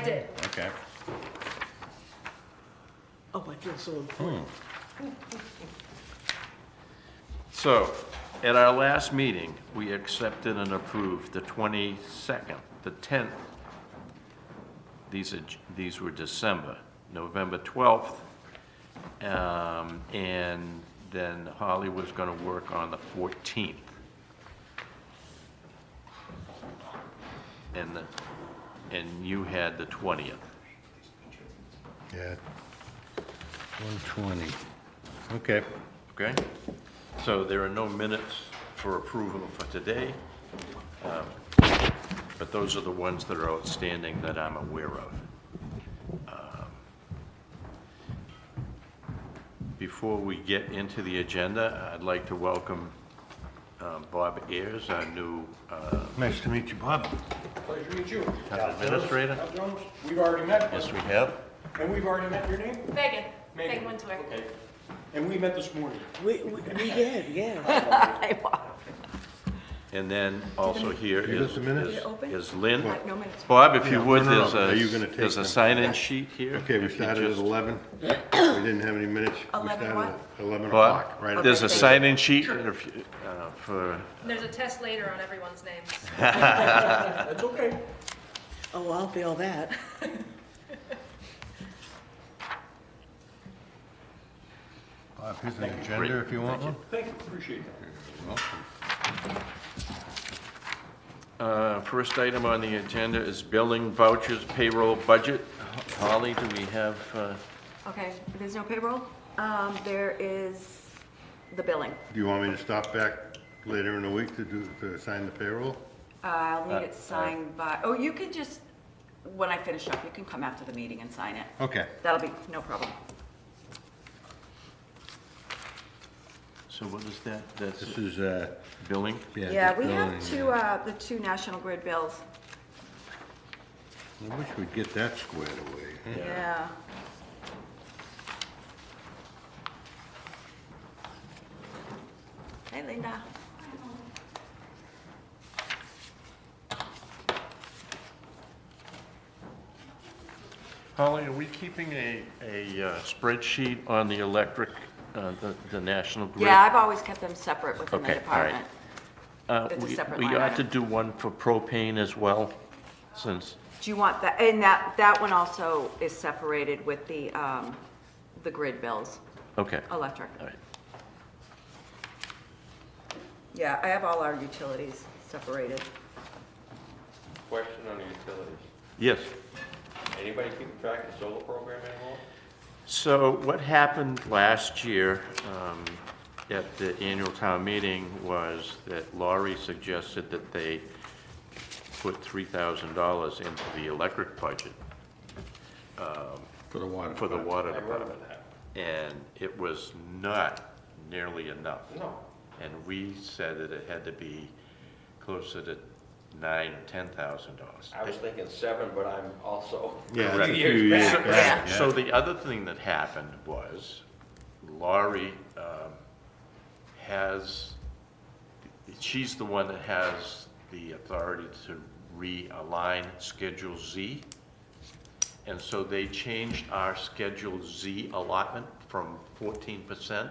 did. Okay. Oh, I feel so important. So, at our last meeting, we accepted and approved the 22nd, the 10th. These were December, November 12th. And then Holly was gonna work on the 14th. And you had the 20th. Yeah. 120. Okay. Okay? So there are no minutes for approval for today, but those are the ones that are outstanding that I'm aware of. Before we get into the agenda, I'd like to welcome Bob Ayers, our new Nice to meet you, Bob. Pleasure to meet you. town administrator. Al Jones, we've already met. Yes, we have. And we've already met. Your name? Megan. Megan Wintour. Okay. And we met this morning. We did, yeah. And then also here Give us is a minute. Did it open? is Lynn. No minutes. Bob, if you Yeah, would, no. Are you gonna take there's a them? sign-in sheet here. Okay, we If you started at just- 11. We didn't have any minutes. We 11 started what? at 11 Bob, o'clock, right? there's a Okay. sign-in sheet for, There's a test later on everyone's names. That's okay. Oh, I'll feel that. Bob, here's an agenda if you want one. Thank you, appreciate that. You're welcome. first item on the agenda is billing vouchers payroll budget. Holly, do we have, Okay, there's no payroll. There is the billing. Do you want me to stop back later in the week to sign the payroll? I'll need it signed by, oh, you can just, when I finish up, you can come after the meeting and sign it. Okay. That'll be no problem. so what is that? That's This is, billing? Yeah, we have billing, two, the two National Grid bills. I wish we'd get that squared away. huh? Yeah. Hey, Linda. Holly, are we keeping a spreadsheet on the electric, the National Grid? Yeah, I've always kept them separate within the Okay, all right. department. It's a separate We line ought to item. do one for propane as well, since, Do you want that, and that one also is separated with the grid bills, okay, electric. all right. Yeah, I have all our utilities separated. Question on the utilities. Yes. Anybody keeping track of the solar program anymore? So what happened last year at the annual town meeting was that Laurie suggested that they put $3,000 into the electric budget For the water. for the water I remember department. that. And it was not nearly enough. No. And we said that it had to be closer to $9,000 or $10,000. I was thinking 7, but I'm also Yeah, a that's few a few years years back. back. So the other thing that happened was Laurie she's the one that has the authority to realign Schedule Z. And so they changed our Schedule Z allotment from 14%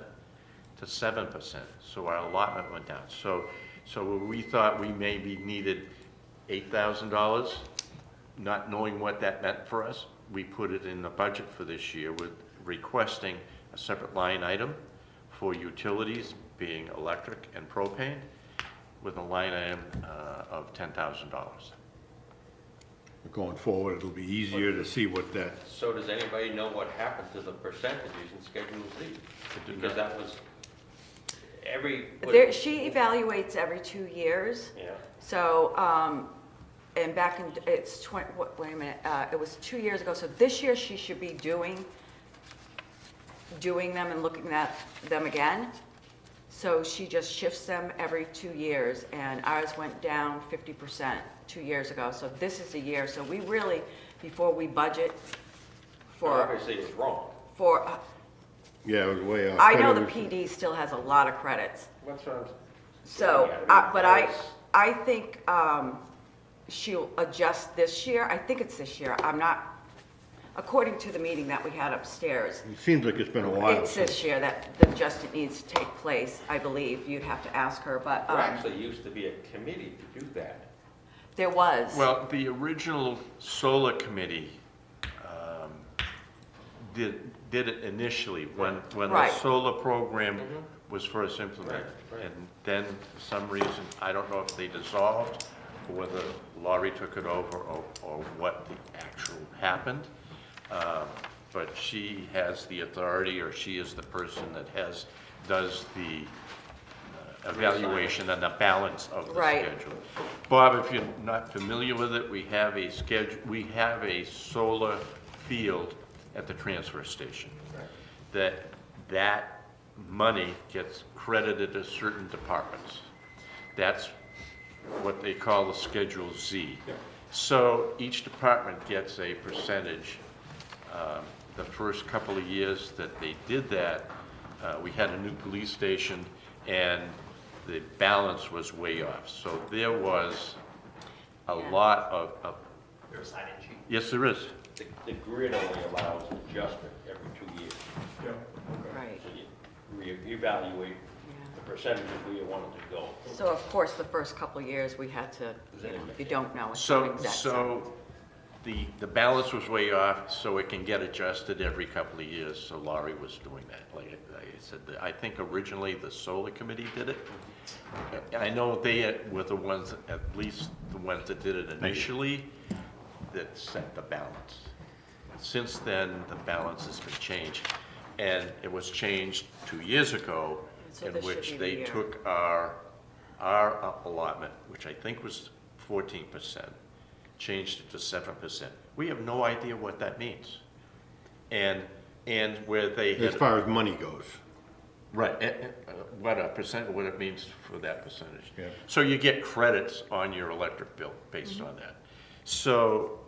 to 7%. So our allotment went down. So we thought we maybe needed $8,000, not knowing what that meant for us, we put it in the budget for this year with requesting a separate line item for utilities, being electric and propane, with a line item of $10,000. Going forward, it'll be easier to see what that, So does anybody know what happened to the percentages in Schedule Z? Because that was She evaluates every 2 years. Yeah. So, and back in, it's 20, wait a minute, it was 2 years ago. So this year she should be doing them and looking at them again. So she just shifts them every 2 years, and ours went down 50% 2 years ago. So this is a year, so we really, before we budget Obviously it was wrong. yeah, it was way off. I But know it the was- PD still has a lot of credits. What's wrong? So, Yeah, but I think, she'll adjust this year. I think it's this year. I'm not, according to the meeting that we had upstairs, It seems like it's been a while. it's this year that the adjustment needs to take place, I believe. You'd have to ask her, but There actually used to be a committee to do that. there was. Well, the original solar committee did it initially when the Right. solar program was first implemented. Right, right. And then, for some reason, I don't know if they dissolved, or whether Laurie took it over, or what the actual happened. But she has the authority, or she is the person that does the evaluation and the balance of the Right. schedule. Bob, if you're not familiar with it, we have a schedule, we have a solar field at the transfer station. That money gets credited to certain departments. That's what they call the Schedule Z. So each department gets a percentage. The first couple of years that they did that, we had a new police station, and the balance was way off. So there was a lot of. There's a sign-in sheet. Yes, there is. The grid only allows adjustment every 2 years. Yeah. Right. So you reevaluate the percentages where you want it to go. So of course, the first couple of years, we had to, if you don't know, it's not exact. So the balance was way off, so it can get adjusted every couple of years, so Laurie was doing that. Like I said, I think originally the solar committee did it. I know they were the ones, at least the ones that did it initially, that set the balance. Since then, the balance has been changed, and it was changed 2 years ago, So in this should which be the they year. took our allotment, which I think was 14%, changed it to 7%. We have no idea what that means. And where they As had, far as money goes. right, what it means for that percentage. Yeah. So you get credits on your electric bill based on that. So,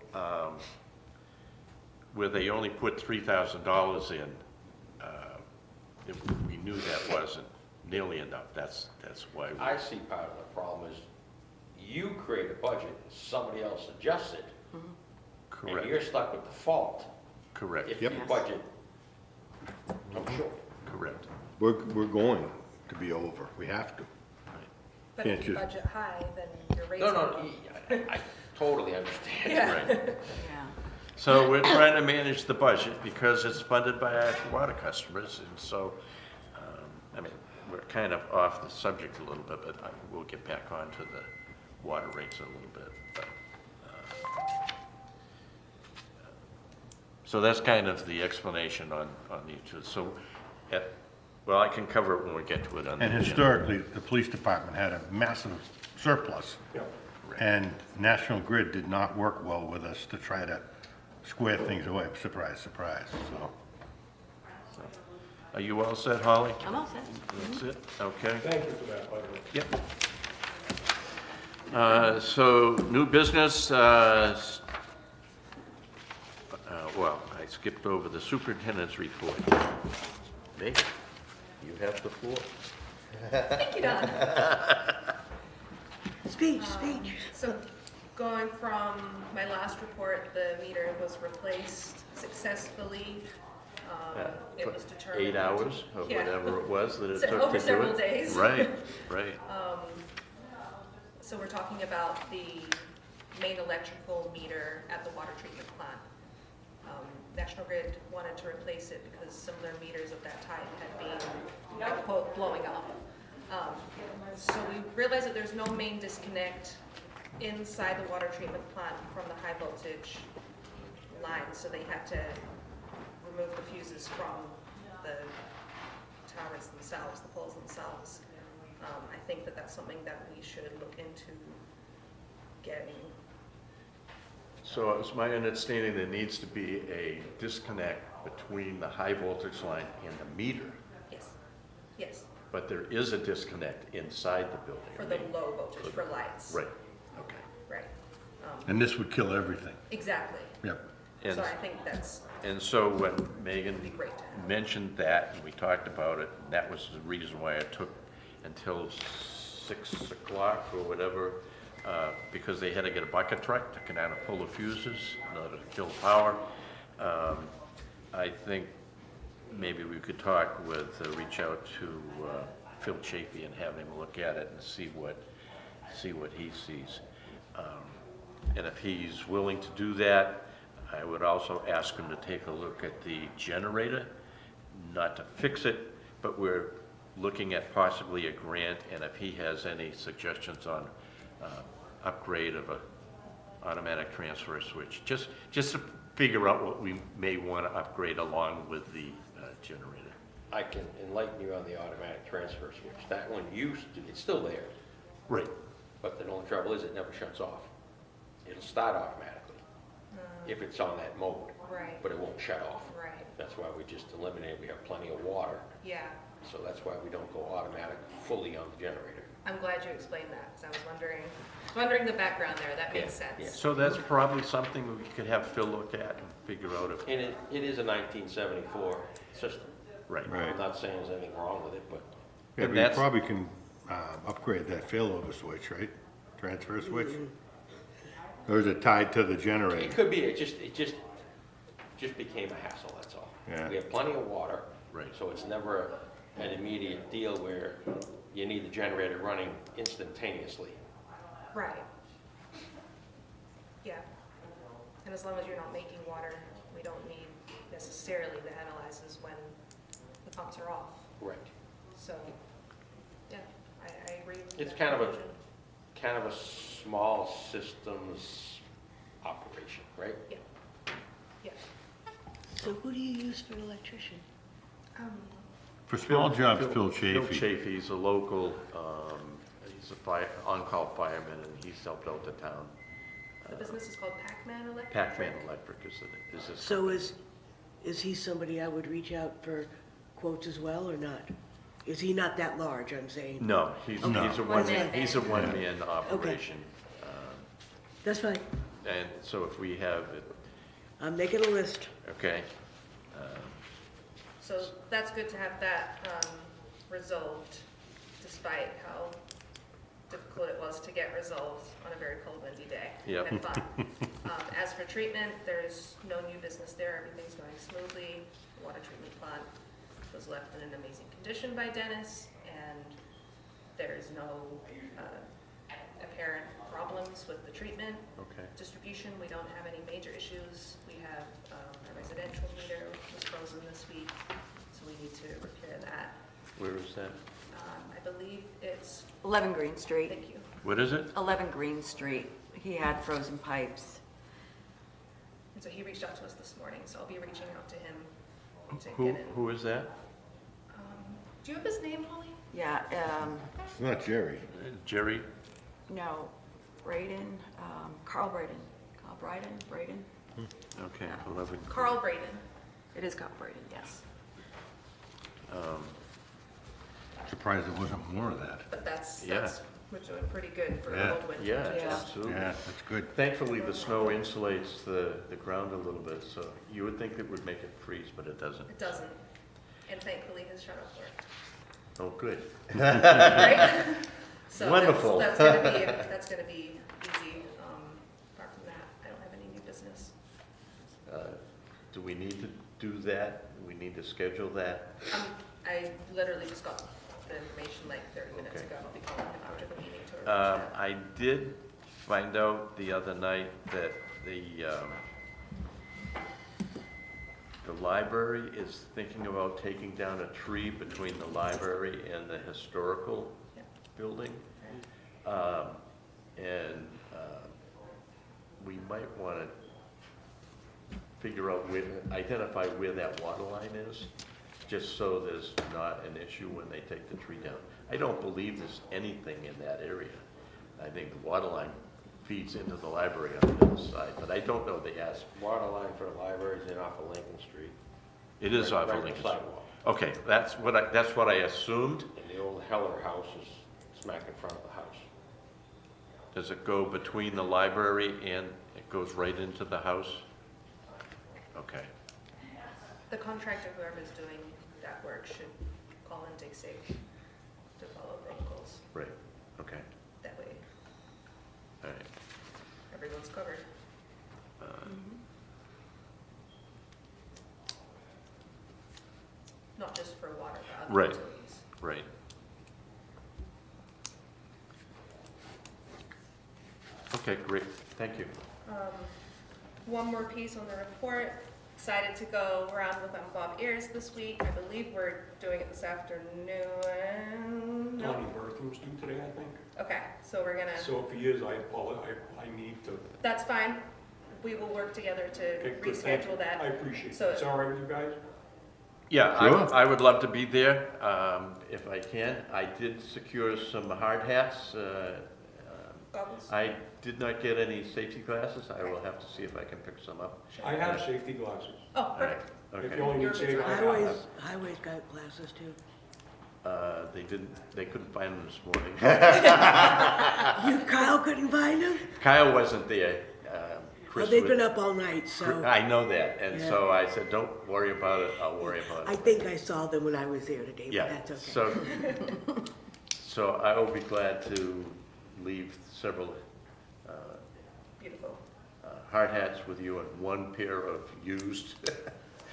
where they only put $3,000 in, we knew that wasn't nearly enough. That's why we. I see part of the problem is you create a budget, somebody else adjusts it, and Correct, you're stuck with the fault correct, if Yep. your budget comes short. correct. We're going to be over. We have to. But if Can't you you- budget high, then your rates No, go no, up. I totally understand. Yeah. Right. Yeah. So we're trying to manage the budget because it's funded by our water customers, and so, I mean, we're kind of off the subject a little bit, but we'll get back onto the water rates in a little bit. But, so that's kind of the explanation on the two. So, well, I can cover it when we get to it. On And the- historically, the police department had a massive surplus. Yeah. And National Grid did not work well with us to try to square things away. Surprise, surprise, so. Are you all set, Holly? I'm all set. That's it? Okay. Thank you for that, by the way. Yep. So, new business, well, I skipped over the superintendent's report. Nate, you have the floor. Thank you, Don. Speech, speech. So going from my last report, the meter was replaced successfully. It was determined. 8 hours, or Yeah. whatever it was that it So took to do it. over several days. Right, right. So we're talking about the main electrical meter at the water treatment plant. National Grid wanted to replace it because some of their meters of that type had been, quote, blowing up. So we realized that there's no main disconnect inside the water treatment plant from the high voltage line, so they had to remove the fuses from the towers themselves, the poles themselves. I think that that's something that we should look into getting. So it's my understanding there needs to be a disconnect between the high voltage line and the meter, Yes, yes, but there is a disconnect inside the building. for the low voltage, for lights. Right, okay. Right, And this would kill everything. exactly. Yep. And, So I think that's, and so when Megan be great to have. mentioned that, and we talked about it, and that was the reason why it took until 6 o'clock or whatever because they had to get a bucket truck to kind of pull the fuses, in order to kill power. I think maybe we could talk with, reach out to Phil Chafee and have him look at it and see what he sees. And if he's willing to do that, I would also ask him to take a look at the generator, not to fix it, but we're looking at possibly a grant, and if he has any suggestions on upgrade of a automatic transfer switch, just to figure out what we may want to upgrade along with the generator. I can enlighten you on the automatic transfer switch. That one used to, it's still there, Right. but the only trouble is it never shuts off. It'll start automatically if it's on that mode, Right, but it won't shut off. right, That's why we just eliminated, we have plenty of water, yeah. so that's why we don't go automatic fully on the generator. I'm glad you explained that, because I was wondering the background there, that makes Yeah, sense. So that's probably something we could have Phil look at and figure out if, And it is a 1974 system. right. Right. I'm not saying there's anything wrong with it, but Yeah, And but you that's- probably can upgrade that failover switch, right? Transfer switch? Or is it tied to the it generator? could be, it just became a hassle, that's all. Yeah. We have plenty of water. Right. So it's never an immediate deal where you need the generator running instantaneously. Right. Yeah. And as long as you're not making water, we don't need necessarily the analyzes when the pumps are off. Right. So, yeah, I agree with It's that kind of a, conclusion. kind of a small systems operation, right? Yeah. Yeah. So who do you use for an electrician? For small jobs, Phil Phil Chafee. Chafee, he's a local, he's a on-call fireman, and he's helped out the town. The business is called Pac-Man Electric. Pac-Man Electric is his. So is he somebody I would reach out for quotes as well, or not? Is he not that large, I'm saying? No, he's a One-man he's a one-man operation. That's fine. And so if we have, it, I'm making a list. okay, So that's good to have that resolved, despite how difficult it was to get resolved on a very cold, windy day. Yep. And fun. As for treatment, there's no new business there. Everything's going smoothly. The water treatment plant was left in an amazing condition by Dennis, and there's no apparent problems with the treatment. okay. Distribution, we don't have any major issues. We have a residential meter was frozen this week, so we need to repair that. Where is that? I believe it's, 11 Green Street. thank you. What is it? 11 Green Street. He had frozen pipes. And so he reached out to us this morning, so I'll be reaching out to him to Who, get in. who is that? Do you have his name, Holly? Yeah, It's not Jerry. Jerry? no, Braden, Carl Braden. Carl Braden? Okay, 11. Carl Braden. It is Carl Braden, yes. Surprised there wasn't more of that. But that's, Yeah. we're doing pretty good for Yeah. a cold winter. Yeah, Yeah. absolutely. Yeah, that's good. Thankfully, the snow insulates the ground a little bit, so you would think it would make it freeze, but it doesn't. It doesn't. And thankfully, his shut-off worked. Oh, good. Right? So Wonderful. That's gonna be easy. Apart from that, I don't have any new business. Do we need to do that? Do we need to schedule that? I literally just got the information like 30 minutes Okay. ago. I'll be calling him after the meeting to arrange that. I did find out the other night that the library is thinking about taking down a tree between the library and the historical Yeah. building. And we might want to figure out identify where that water line is, just so there's not an issue when they take the tree down. I don't believe there's anything in that area. I think the water line feeds into the library on the other side, but I don't know the ask. Water line for the library is in off of Lincoln Street. It is Right- off right of on the Lincoln Street. sidewalk. Okay, that's what I assumed. And the old Heller house is smack in front of the house. Does it go between the library and it goes right into the house? Okay, The contractor, whoever's doing that work, should call in dig safe to follow protocols. right, okay. That way, All right. Everyone's covered. Not just for water, but other Right. utilities. Right. Okay, great, thank you. One more piece on the report. Excited to go around with Bob Ayers this week. I believe we're doing it this afternoon. No? Donnie Bertham's due today, I think. Okay, so we're gonna, So if he is, I apologize, I need to. that's fine. We will work together to Okay, good, thank you. reschedule that. I appreciate it. So- It's all right with you guys? Yeah, Sure. I would love to be there, if I can. I did secure some hard hats. Goggles? I did not get any safety glasses. I will have to see if I can pick some up. I have safety glasses. Oh, All right, perfect. If okay. you only need safety, I have them. Highways got glasses too. They couldn't find them this morning. Kyle couldn't find them? Kyle wasn't there. Well, Chris they've was- been up all night, so I know that, and Yeah. so I said, don't worry about it, I'll worry about I it. think I saw them when I was there today, but Yeah, that's okay. so I will be glad to leave several Beautiful. hard hats with you and one pair of used.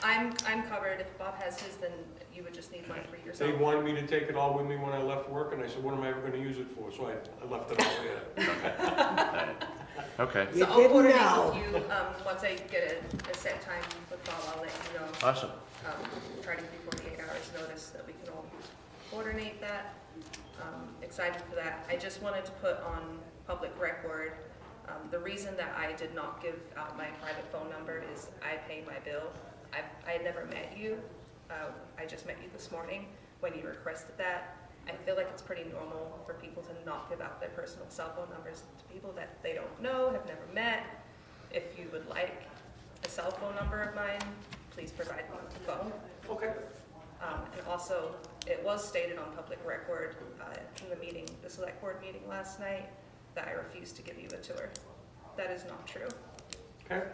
I'm covered. If Bob has his, then you would just need one for yourself. They wanted me to take it all with me when I left work, and I said, what am I ever gonna use it for? So I left it all there. Okay, You So I'll didn't coordinate know. with you, once I get a set time with Bob, I'll let you know. awesome. Try to give you 48 hours notice that we can all coordinate that. Excited for that. I just wanted to put on public record, the reason that I did not give out my private phone number is I pay my bill. I had never met you. I just met you this morning when you requested that. I feel like it's pretty normal for people to not give out their personal cell phone numbers to people that they don't know, have never met. If you would like a cell phone number of mine, please provide me with the phone. Okay. And also, it was stated on public record in the meeting, the select board meeting last night, that I refused to give you a tour. That is not true. Okay.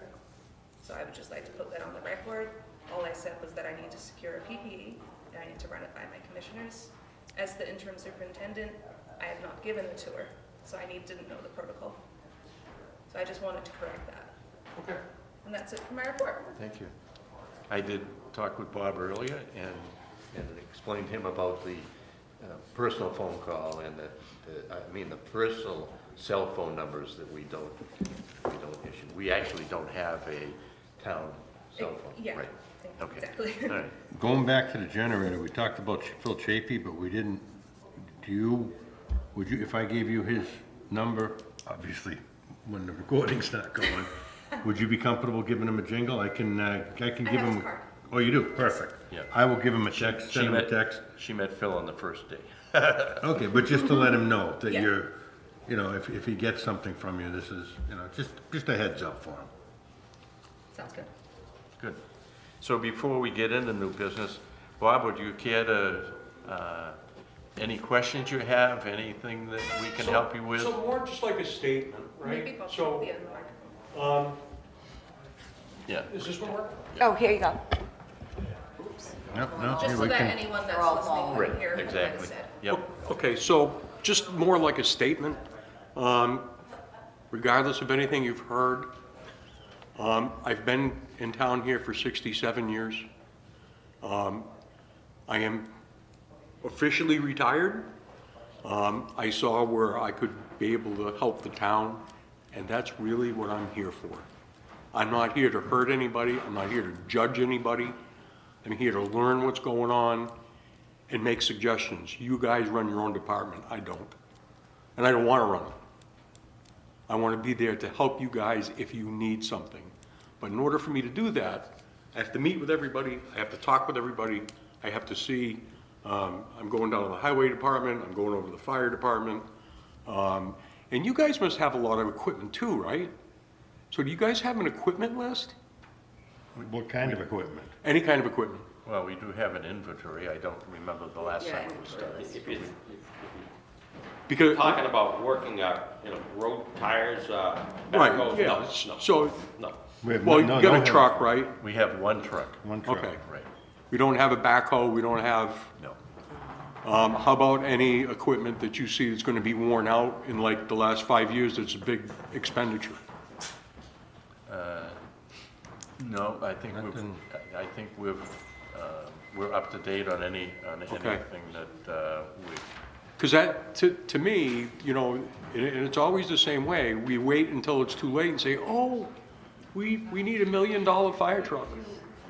So I would just like to put that on the record. All I said was that I need to secure a PPE, and I need to run it by my commissioners. As the interim superintendent, I have not given the tour, so I didn't know the protocol. So I just wanted to correct that. Okay. And that's it for my report. Thank you. I did talk with Bob earlier and explained to him about the personal phone call and the personal cell phone numbers that we don't issue. We actually don't have a town cell phone. Yeah, Right. Okay. exactly. All right. Going back to the generator, we talked about Phil Chapey, but we didn't, would you, if I gave you his number, obviously, when the recording's not going, would you be comfortable giving him a jingle? I can give have him. his card. Oh, you do? Perfect. Yeah. I will give him a text, send him a text. She met Phil on the first day. Okay, but just to let him know that Yeah. you're, if he gets something from you, this is, just a heads up for him. Sounds good. Good. So before we get into new business, Bob, would you care to, any questions you have, anything that we can help you with? So more just like a statement, Maybe right? Bob should So, be on the microphone. Yeah. is this one work? Oh, here you go. Yep, no, Just yeah, so we that can, anyone They're all that's listening following. can hear what I Exactly. said. Yep. Okay, so just more like a statement, regardless of anything you've heard. I've been in town here for 67 years. I am officially retired. I saw where I could be able to help the town, and that's really what I'm here for. I'm not here to hurt anybody, I'm not here to judge anybody. I'm here to learn what's going on and make suggestions. You guys run your own department, I don't. And I don't want to run it. I want to be there to help you guys if you need something. But in order for me to do that, I have to meet with everybody, I have to talk with everybody, I have to see, I'm going down to the highway department, I'm going over to the fire department. And you guys must have a lot of equipment too, right? So do you guys have an equipment list? what kind of equipment? Any kind of equipment? Well, we do have an inventory. I don't remember the last Yeah, time we started. If you're Because, talking about working, road tires, right, backhoes, yeah, no, so, no. We have well, no- you don't got a have truck, right? We have one truck. One truck. Okay. Right. We don't have a backhoe, we don't have, No. How about any equipment that you see that's gonna be worn out in like the last 5 years that's a big expenditure? No, I think we're up to date on Okay. anything that we, Because that, to me, you know, and it's always the same way, we wait until it's too late and say, oh, we need $1 million fire truck.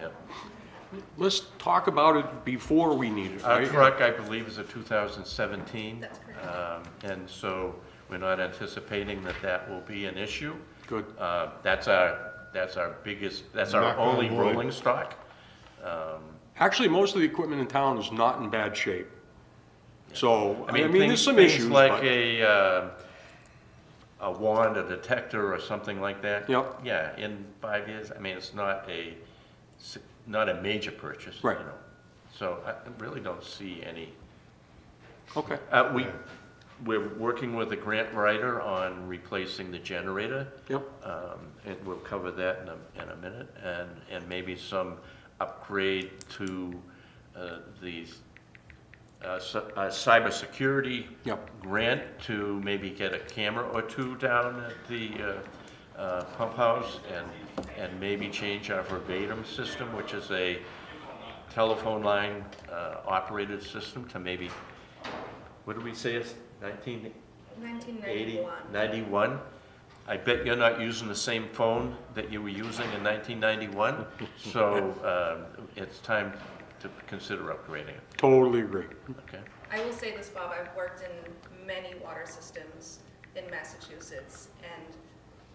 yep. Let's talk about it before we need it, Our right? truck, I believe, is a 2017. That's correct. And so we're not anticipating that that will be an issue. Good. That's our biggest, that's our Knock on only wood. rolling stock. Actually, most of the equipment in town is not in bad shape. So, I mean, there's some things issues, like but, a wand, a detector, or something like that. Yep. Yeah, in 5 years, I mean, it's not a major purchase. you Right. know. So I really don't see any. okay, We're working with a grant writer on replacing the generator. yep, And we'll cover that in a minute, and maybe some upgrade to the cybersecurity Yep. grant to maybe get a camera or two down at the pump house, and maybe change our verbatim system, which is a telephone line operated system, to maybe, what did we say, it's 1980? 1991. 91? I bet you're not using the same phone that you were using in 1991, so it's time to consider upgrading it, totally agree. okay? I will say this, Bob, I've worked in many water systems in Massachusetts, and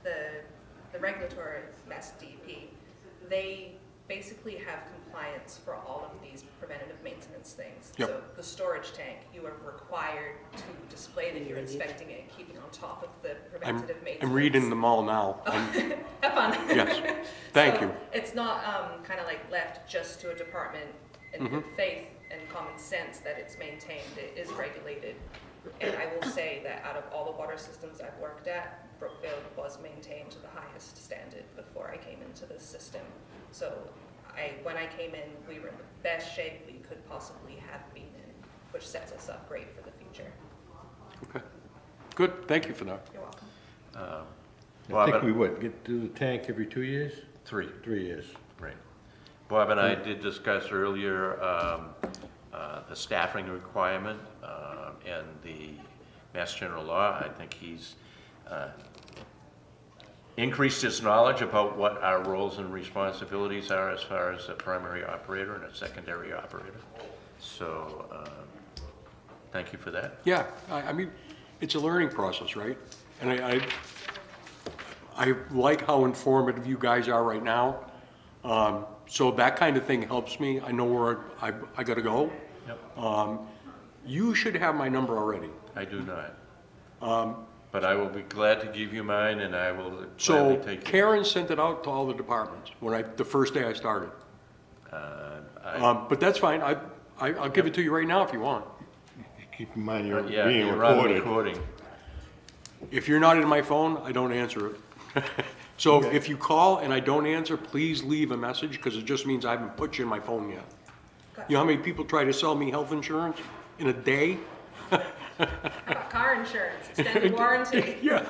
the regulatory Mass DEP, they basically have compliance for all of these preventative maintenance things. Yep. So the storage tank, you are required to display that you're inspecting it, keeping on top of the preventative maintenance. I'm reading them all now. I'm- Have fun. Yes, thank So you. it's not kind of like left just to a department in good faith and common sense that it's maintained. It is regulated. And I will say that out of all the water systems I've worked at, Brookfield was maintained to the highest standard before I came into this system. So when I came in, we were in the best shape we could possibly have been in, which sets us up great for the future. Okay, good, thank you for that. You're welcome. I think we would, get to the tank every 2 years? 3. 3 years. Right. Bob and I did discuss earlier the staffing requirement and the Mass General Law. I think he's increased his knowledge about what our roles and responsibilities are as far as a primary operator and a secondary operator. So, thank you for that. Yeah, I mean, it's a learning process, right? And I like how informative you guys are right now. So that kind of thing helps me. I know where I gotta go. Yep. You should have my number already. I do not. But I will be glad to give you mine, and I will So gladly take it. Karen sent it out to all the departments the first day I started. But that's fine. I'll give it to you right now if you want. Keep in mind, you're Yeah, being you're on recorded. recording. If you're not in my phone, I don't answer it. So if you call and I don't answer, please leave a message, because it just means I haven't put you in my phone yet. You know how many people try to sell me health insurance in a day? How about car insurance, extended warranty? Yeah.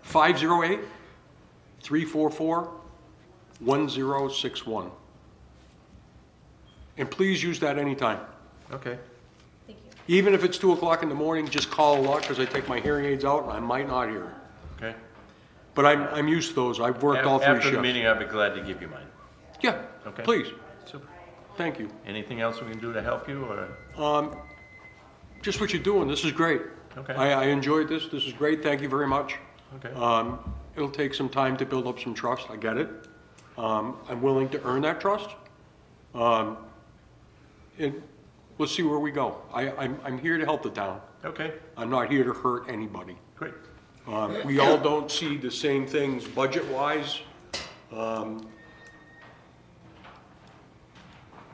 508-344-1061. And please use that anytime. Okay. Thank you. Even if it's 2 o'clock in the morning, just call a lot, because I take my hearing aids out and I might not hear it. Okay. But I'm used to those. I've worked all 3 After the shifts. meeting, I'll be glad to give you mine. Yeah, Okay. please. Super. Thank you. Anything else we can do to help you, or? Just what you're doing, this is great. Okay. I enjoyed this. This is great. Thank you very much. Okay. It'll take some time to build up some trust. I get it. I'm willing to earn that trust. And let's see where we go. I'm here to help the town. Okay, I'm not here to hurt anybody. great. We all don't see the same things budget-wise.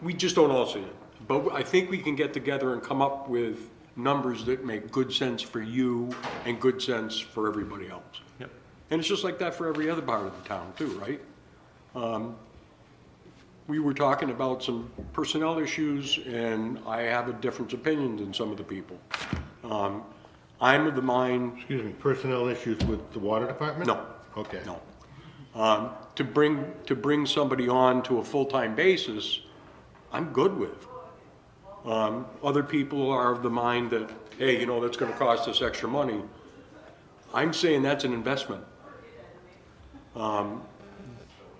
We just don't all see it. But I think we can get together and come up with numbers that make good sense for you and good sense for everybody else. Yep. And it's just like that for every other part of the town too, right? we were talking about some personnel issues, and I have a different opinion than some of the people. I'm of the mind, Excuse me, personnel issues with the water department? no, Okay. no. To bring somebody on to a full-time basis, I'm good with. Other people are of the mind that, hey, you know, that's gonna cost us extra money. I'm saying that's an investment.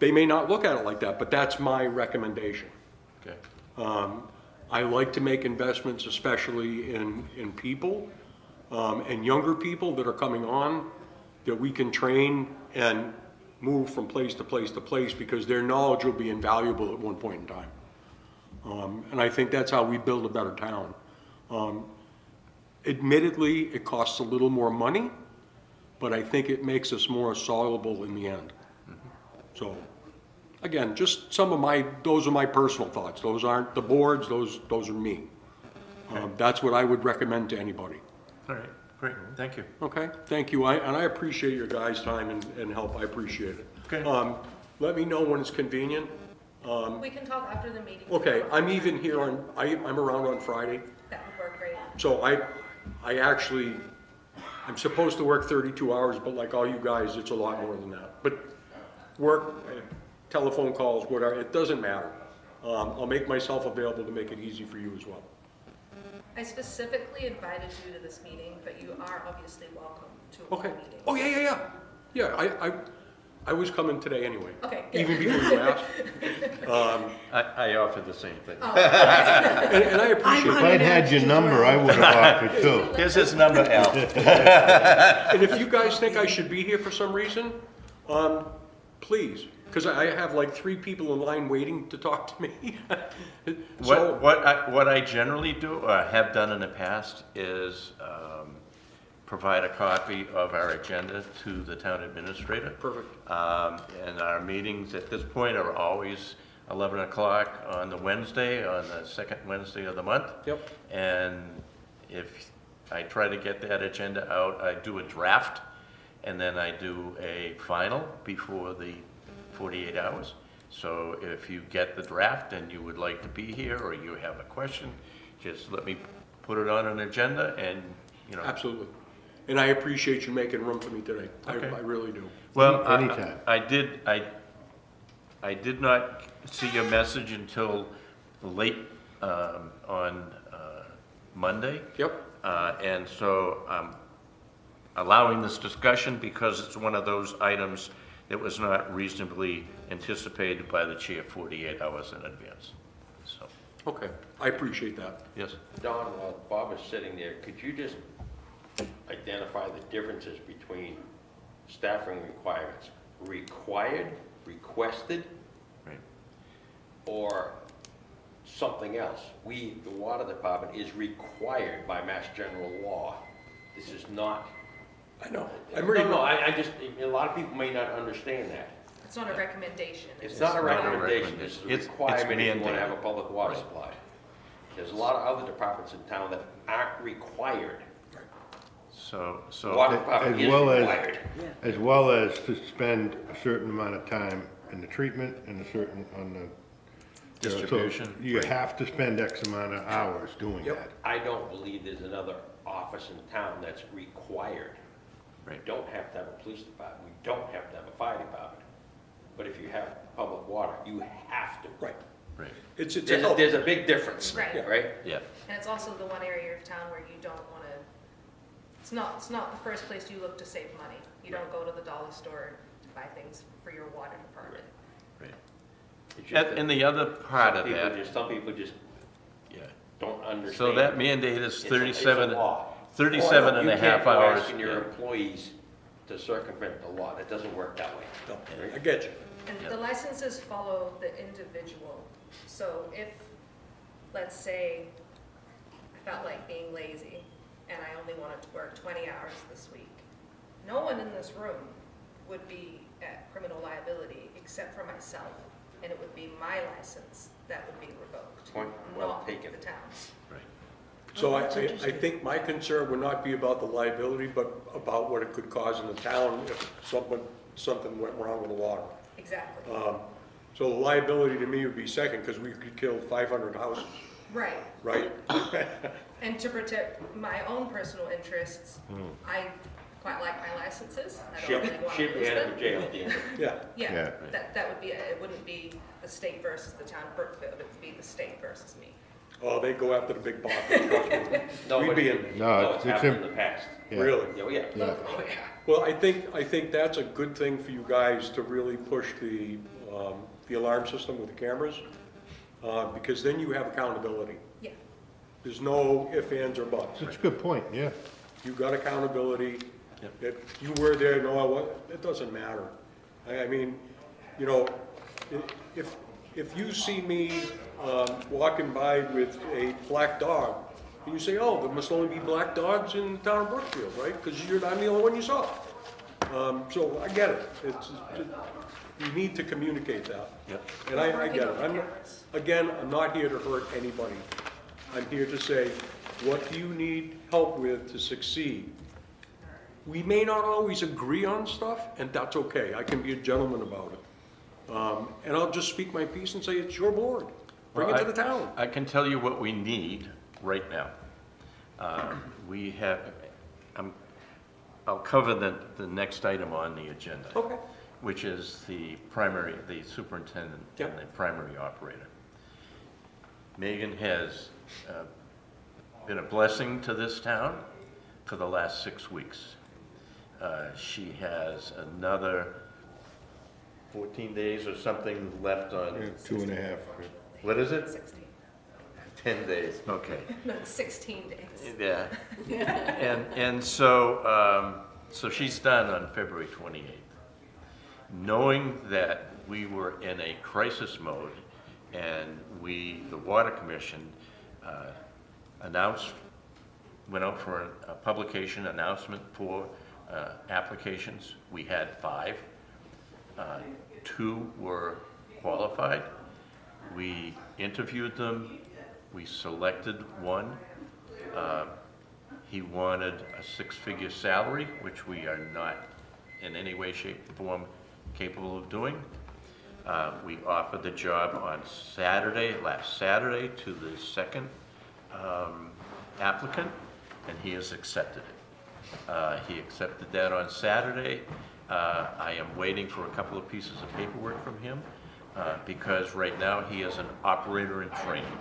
They may not look at it like that, but that's my recommendation. Okay. I like to make investments, especially in people, and younger people that are coming on, that we can train and move from place to place to place, because their knowledge will be invaluable at one point in time. And I think that's how we build a better town. Admittedly, it costs a little more money, but I think it makes us more soluble in the end. So, again, just those are my personal thoughts. Those aren't the boards, those are me. That's what I would recommend to anybody. All right, great, thank you. Okay, thank you, and I appreciate your guys' time and help, I appreciate it. Okay. Let me know when it's convenient. We can talk after the meeting. Okay, I'm even here I'm around on Friday, That would work great. so I'm supposed to work 32 hours, but like all you guys, it's a lot more than that. But work, telephone calls, whatever, it doesn't matter. I'll make myself available to make it easy for you as well. I specifically invited you to this meeting, but you are obviously welcome to all Okay. meetings. Oh, yeah. Yeah, I was coming today anyway. Okay, good. Even before you asked. I offered the same thing. Oh, And I appreciate If it. I'd had your number, I would have offered too. Here's his number, Al. And if you guys think I should be here for some reason, please, because I have like 3 people in line waiting to talk to me. So, What I generally do, or have done in the past, is provide a copy of our agenda to the town administrator. perfect. And our meetings at this point are always 11 o'clock on the Wednesday, on the second Wednesday of the month. Yep. And if I try to get that agenda out, I do a draft, and then I do a final before the 48 hours. So if you get the draft and you would like to be here, or you have a question, just let me put it on an agenda, and, you know. Absolutely. And I appreciate you making room for me today. Okay. I really do. Well, Anytime. I did not see your message until late on Monday. Yep. And so I'm allowing this discussion because it's one of those items that was not reasonably anticipated by the chair 48 hours in advance. So, Okay, I appreciate that. yes. Don, while Bob is sitting there, could you just identify the differences between staffing requirements? Required, requested, Right. or something else? The water department is required by Mass General Law. This is not. I know. I'm ready. No, I just, a lot of people may not understand that. It's not a recommendation. It's not a not a recommendation, it's a recommendation. It's requirement if you want to mandated. have a public water Right. supply. There's a lot of other departments in town that aren't required. So, Water department as is well as- required. As well as to spend a certain amount of time in the treatment and a certain, on the. so Distribution. You have to spend X amount of hours doing Yep. that. I don't believe there's another office in town that's required. We Right. don't have to have a police department, we don't have to have a fire department. But if you have public water, you have to. Right. right, It's a help. There's a big difference, Right. right? yeah. And it's also the one area of town where you don't want to, it's not the first place you look to save money. You don't go to the dollar store to buy things for your water department. Right. It's just And the other part of some people that, just- Some people just yeah. don't understand. So that mandate is It's a 37, law. 37 and a half You hours. can't go asking your yeah. employees to circumvent the law, that doesn't work that way. No, I get you. And Yep. the licenses follow the individual. So if, let's say, I felt like being lazy and I only wanted to work 20 hours this week, no one in this room would be at criminal liability except for myself. And it would be my license that would be revoked, Point well not the taken. town's. Right. So that's I interesting. think my concern would not be about the liability, but about what it could cause in the town if something went wrong with the water. Exactly. So the liability to me would be second, because we could kill 500 houses, Right. right? And to protect my own personal interests, I quite like my licenses. I don't really want to She'd be lose headed them. to jail at the end. Yeah, Yeah, Yeah. that would be, it wouldn't be the state versus the town of Brookfield, it would be the state versus me. oh, they go after the big profit, trust me. No, We'd but be it- in, No, it's it's happened im- in the past. Yeah. really. Oh, yeah. Yeah. Oh, yeah. Well, I think that's a good thing for you guys to really push the alarm system with the cameras, because then you have accountability. Yeah, There's no ifs, ands, or buts. That's a good point, yeah. You got accountability. Yep. If you were there, no, I wasn't, it doesn't matter. I mean, you know, if you see me walking by with a black dog, and you say, oh, there must only be black dogs in the town of Brookfield, right? Because I'm the only one you saw. So I get it. You need to communicate that. Yep. And I Working get on it. the I'm cameras. I'm not here to hurt anybody. I'm here to say, what do you need help with to succeed? We may not always agree on stuff, and that's okay. I can be a gentleman about it. And I'll just speak my piece and say, it's your board. Bring it to the town. I can tell you what we need right now. We have, I'll cover the next item on the agenda. Okay. Which is the superintendent Yep. and the primary operator. Megan has been a blessing to this town for the last 6 weeks. She has another 14 days or something left on, 2.5. what is it? 16, 10 days, okay. no, 16 days. Yeah. And so, so she's done on February 28th. Knowing that we were in a crisis mode and the Water Commission went out for a publication announcement for applications. We had 5. 2 were qualified. We interviewed them. We selected one. He wanted a 6-figure salary, which we are not in any way, shape, or form capable of doing. We offered the job on last Saturday, to the second applicant, and he has accepted it. He accepted that on Saturday. I am waiting for a couple of pieces of paperwork from him, because right now he is an operator in training.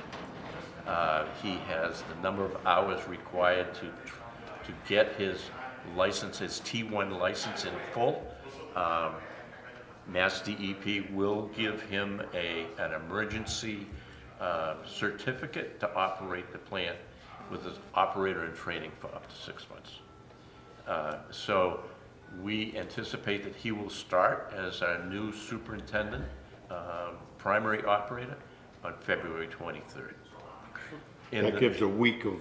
He has the number of hours required to get his license, his T1 license in full. Mass DEP will give him an emergency certificate to operate the plant with his operator in training for up to 6 months. So we anticipate that he will start as our new superintendent, primary operator, on February 23rd. That gives a week of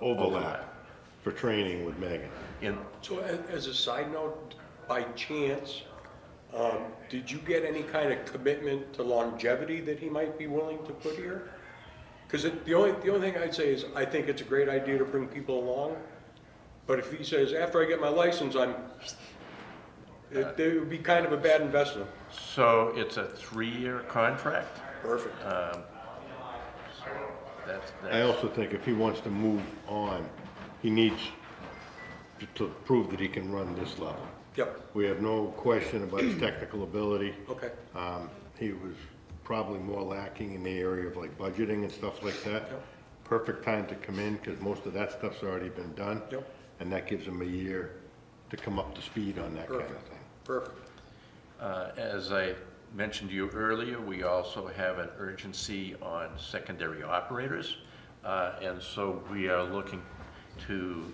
overlap for training with Megan. So as a side note, by chance, did you get any kind of commitment to longevity that he might be willing to put here? Because the only thing I'd say is, I think it's a great idea to bring people along, but if he says, after I get my license, it would be kind of a bad investment. So it's a 3-year contract. Perfect. I also think if he wants to move on, he needs to prove that he can run this level. Yep, We have no question about his technical ability. okay. He was probably more lacking in the area of like budgeting and stuff like that. Yep. Perfect time to come in, because most of that stuff's already been done. Yep. And that gives him a year to come up to speed on that kind of Perfect. thing. Perfect. As I mentioned to you earlier, we also have an urgency on secondary operators. And so we are looking to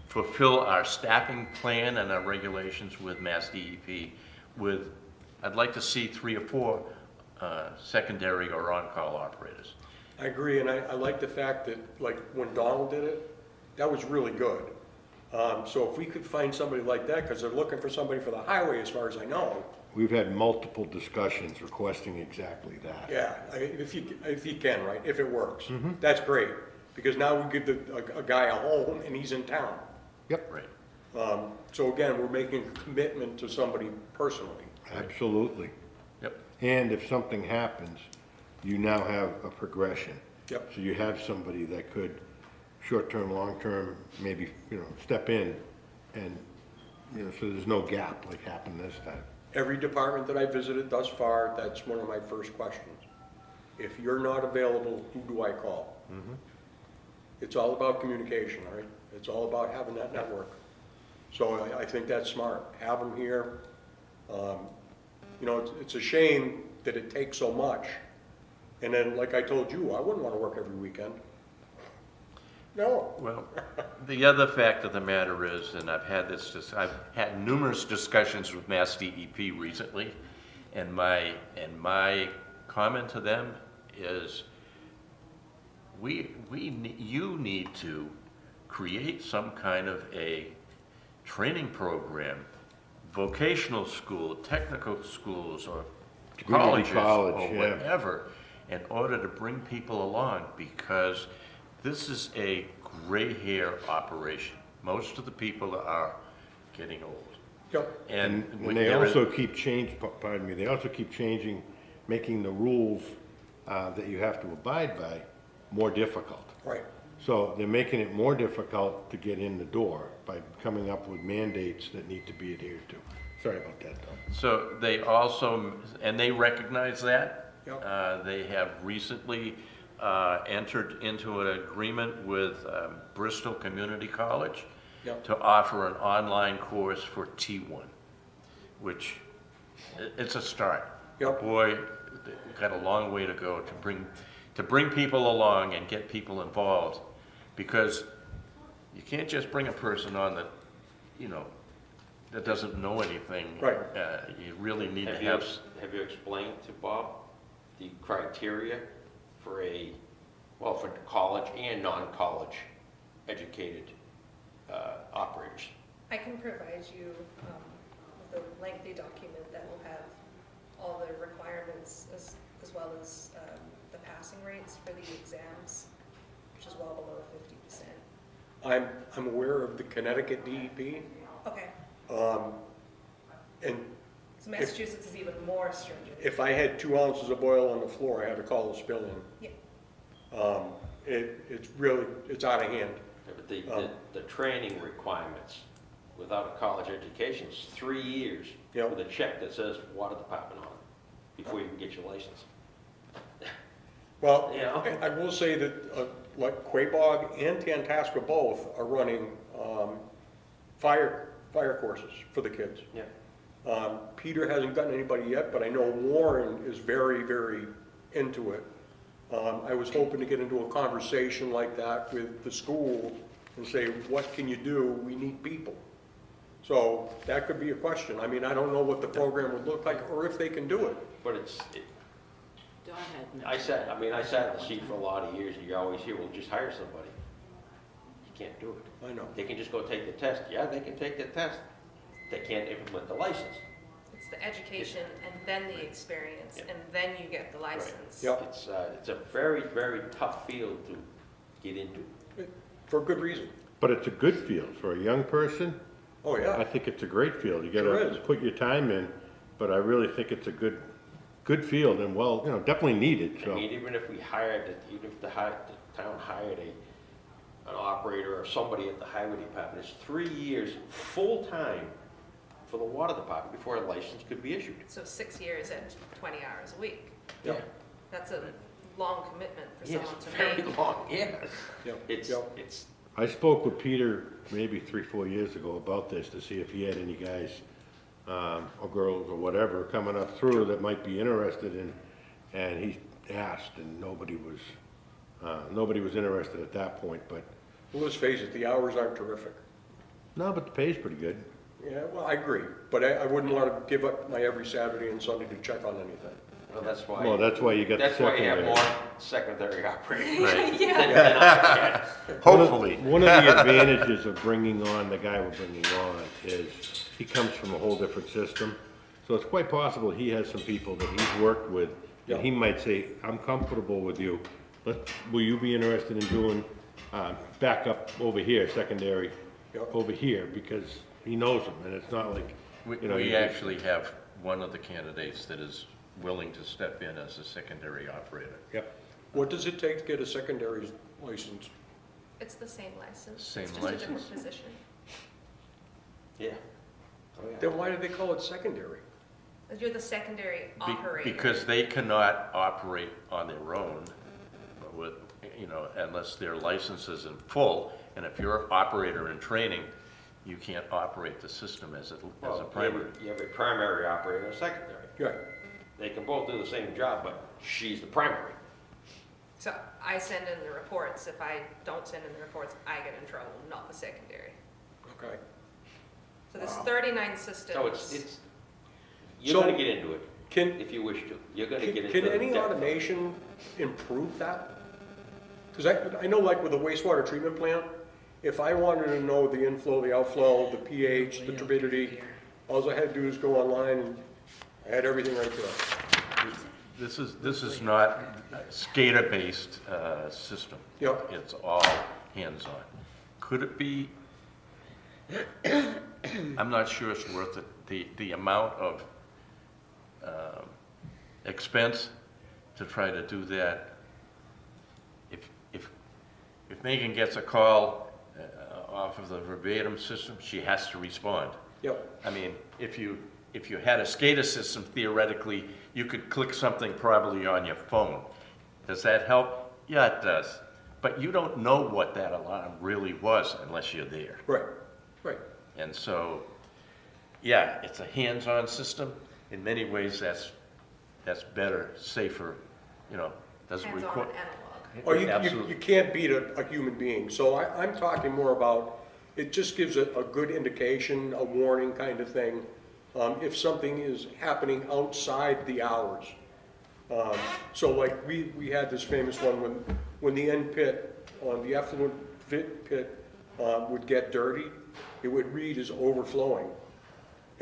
fulfill our staffing plan and our regulations with Mass DEP with, I'd like to see 3 or 4 secondary or on-call operators. I agree, and I like the fact that, like, when Donald did it, that was really good. So if we could find somebody like that, because they're looking for somebody for the highway, as far as I know. We've had multiple discussions requesting exactly that. Yeah, if you can, right, if it works, that's great, because now we give a guy a home and he's in town. Yep, Right. So again, we're making a commitment to somebody personally. absolutely. Yep. And if something happens, you now have a progression. Yep. So you have somebody that could, short-term, long-term, maybe, step in and, so there's no gap like happened this time. Every department that I visited thus far, that's one of my first questions. If you're not available, who do I call? It's all about communication, right? It's all about having that network. So I think that's smart. Have them here. It's a shame that it takes so much. And then, like I told you, I wouldn't want to work every weekend. No. Well, the other fact of the matter is, and I've had numerous discussions with Mass DEP recently, and my comment to them is, you need to create some kind of a training program, vocational school, technical schools, or Community colleges, college, or yeah. whatever, in order to bring people along, because this is a gray hair operation. Most of the people are getting old. Yep. And when they there is- also keep they also keep changing, making the rules that you have to abide by more difficult. Right. So they're making it more difficult to get in the door by coming up with mandates that need to be adhered to. Sorry about that, Tom. So they also, and they recognize that. Yep. They have recently entered into an agreement with Bristol Community College Yep. to offer an online course for T1, which it's a start. Yep. Boy, we've got a long way to go to bring people along and get people involved, because you can't just bring a person on that, that doesn't know anything. Right. You really need to Have have. have you explained to Bob the criteria for for college and non-college educated operators? I can provide you with a lengthy document that will have all the requirements as well as the passing rates for the exams, which is well below 50%. I'm aware of the Connecticut DEP, Okay, and so Massachusetts is even more stringent. if I had 2 ounces of oil on the floor, I had to call the spill in. Yeah. It's out of hand. But the training requirements without a college education is 3 years Yep. with a check that says water department on it before you can get your license. Well, Yeah. I will say that, like Quabog and Tantasca both are running fire courses for the kids. Yeah. Peter hasn't gotten anybody yet, but I know Warren is very, very into it. I was hoping to get into a conversation like that with the school and say, what can you do? We need people. So that could be a question. I mean, I don't know what the program would look like or if they can do it. But Go ahead. I sat in the seat for a lot of years, and you always hear, well, just hire somebody. You can't do it. I know. They can just go take the test. Yeah, they can take the test. They can't implement the license. It's the education and then the experience, Yeah. and then you get the license. Yep. It's a very, very tough field to get into. For good reason. But it's a good field for a young person. Oh, I yeah. think it's a great field. You Sure gotta is. put your time in, but I really think it's a good field and definitely needed, I so. mean, even if the town hired an operator or somebody at the highway department, it's 3 years full-time for the water department before a license could be issued. So 6 years at 20 hours a week. Yep. That's a long commitment for Yes, someone to very make. long, yes. Yep. It's, Yep. it's, I spoke with Peter maybe 3-4 years ago about this to see if he had any guys, or girls or whatever coming up through that might be interested in, and he asked and nobody was interested at that point, but, Well, let's face it, the hours aren't terrific. no, but the pay's pretty good. Yeah, well, I agree, but I wouldn't want to give up my every Saturday and Sunday to check on anything. well, that's why. Well, that's why you got the That's why you have secondary. more secondary operators. Right. Yeah. Hopefully. One of the advantages of bringing on the guy we're bringing on is he comes from a whole different system. So it's quite possible he has some people that he's worked with, and he might say, I'm comfortable with you. Will you be interested in doing backup over here, secondary Yep. over here? Because he knows them, and it's not like, We you know, we you- actually have one of the candidates that is willing to step in as a secondary operator. Yep. What does it take to get a secondary license? It's the same license. Same It's just a different license. position. Yeah. Oh, yeah. Then why do they call it secondary? You're the secondary Be- operator. Because they cannot operate on their own with, unless their license is in full, and if you're an operator in training, you can't operate the system as Well, a primary. You have a primary operator and a secondary. Right. They can both do the same job, but she's the primary. So I send in the reports. If I don't send in the reports, I get in trouble, not the secondary. Okay. So there's 39 systems. So it's, you're So- gonna get into it, Can, if you wish to. You're gonna get into can the any depth. automation improve that? Because I know like with the wastewater treatment plant, if I wanted to know the inflow, the outflow, the pH, the turbidity, all I had to do is go online and I had everything right there. This is not a SCADA-based system. Yep. It's all hands-on. Could it be? I'm not sure it's worth it. The amount of expense to try to do that. If Megan gets a call off of the verbatim system, she has to respond. Yep. I mean, if you had a SCADA system, theoretically, you could click something probably on your phone. Does that help? Yeah, it does. But you don't know what that alarm really was unless you're there. Right, right. And so, yeah, it's a hands-on system. In many ways, that's better, safer, doesn't Hands-on require. and analog. Or you Absolutely. can't beat a human being. So I'm talking more about, it just gives a good indication, a warning kind of thing, if something is happening outside the hours. So like we had this famous one when the end pit, on the effluent pit would get dirty, it would read as overflowing,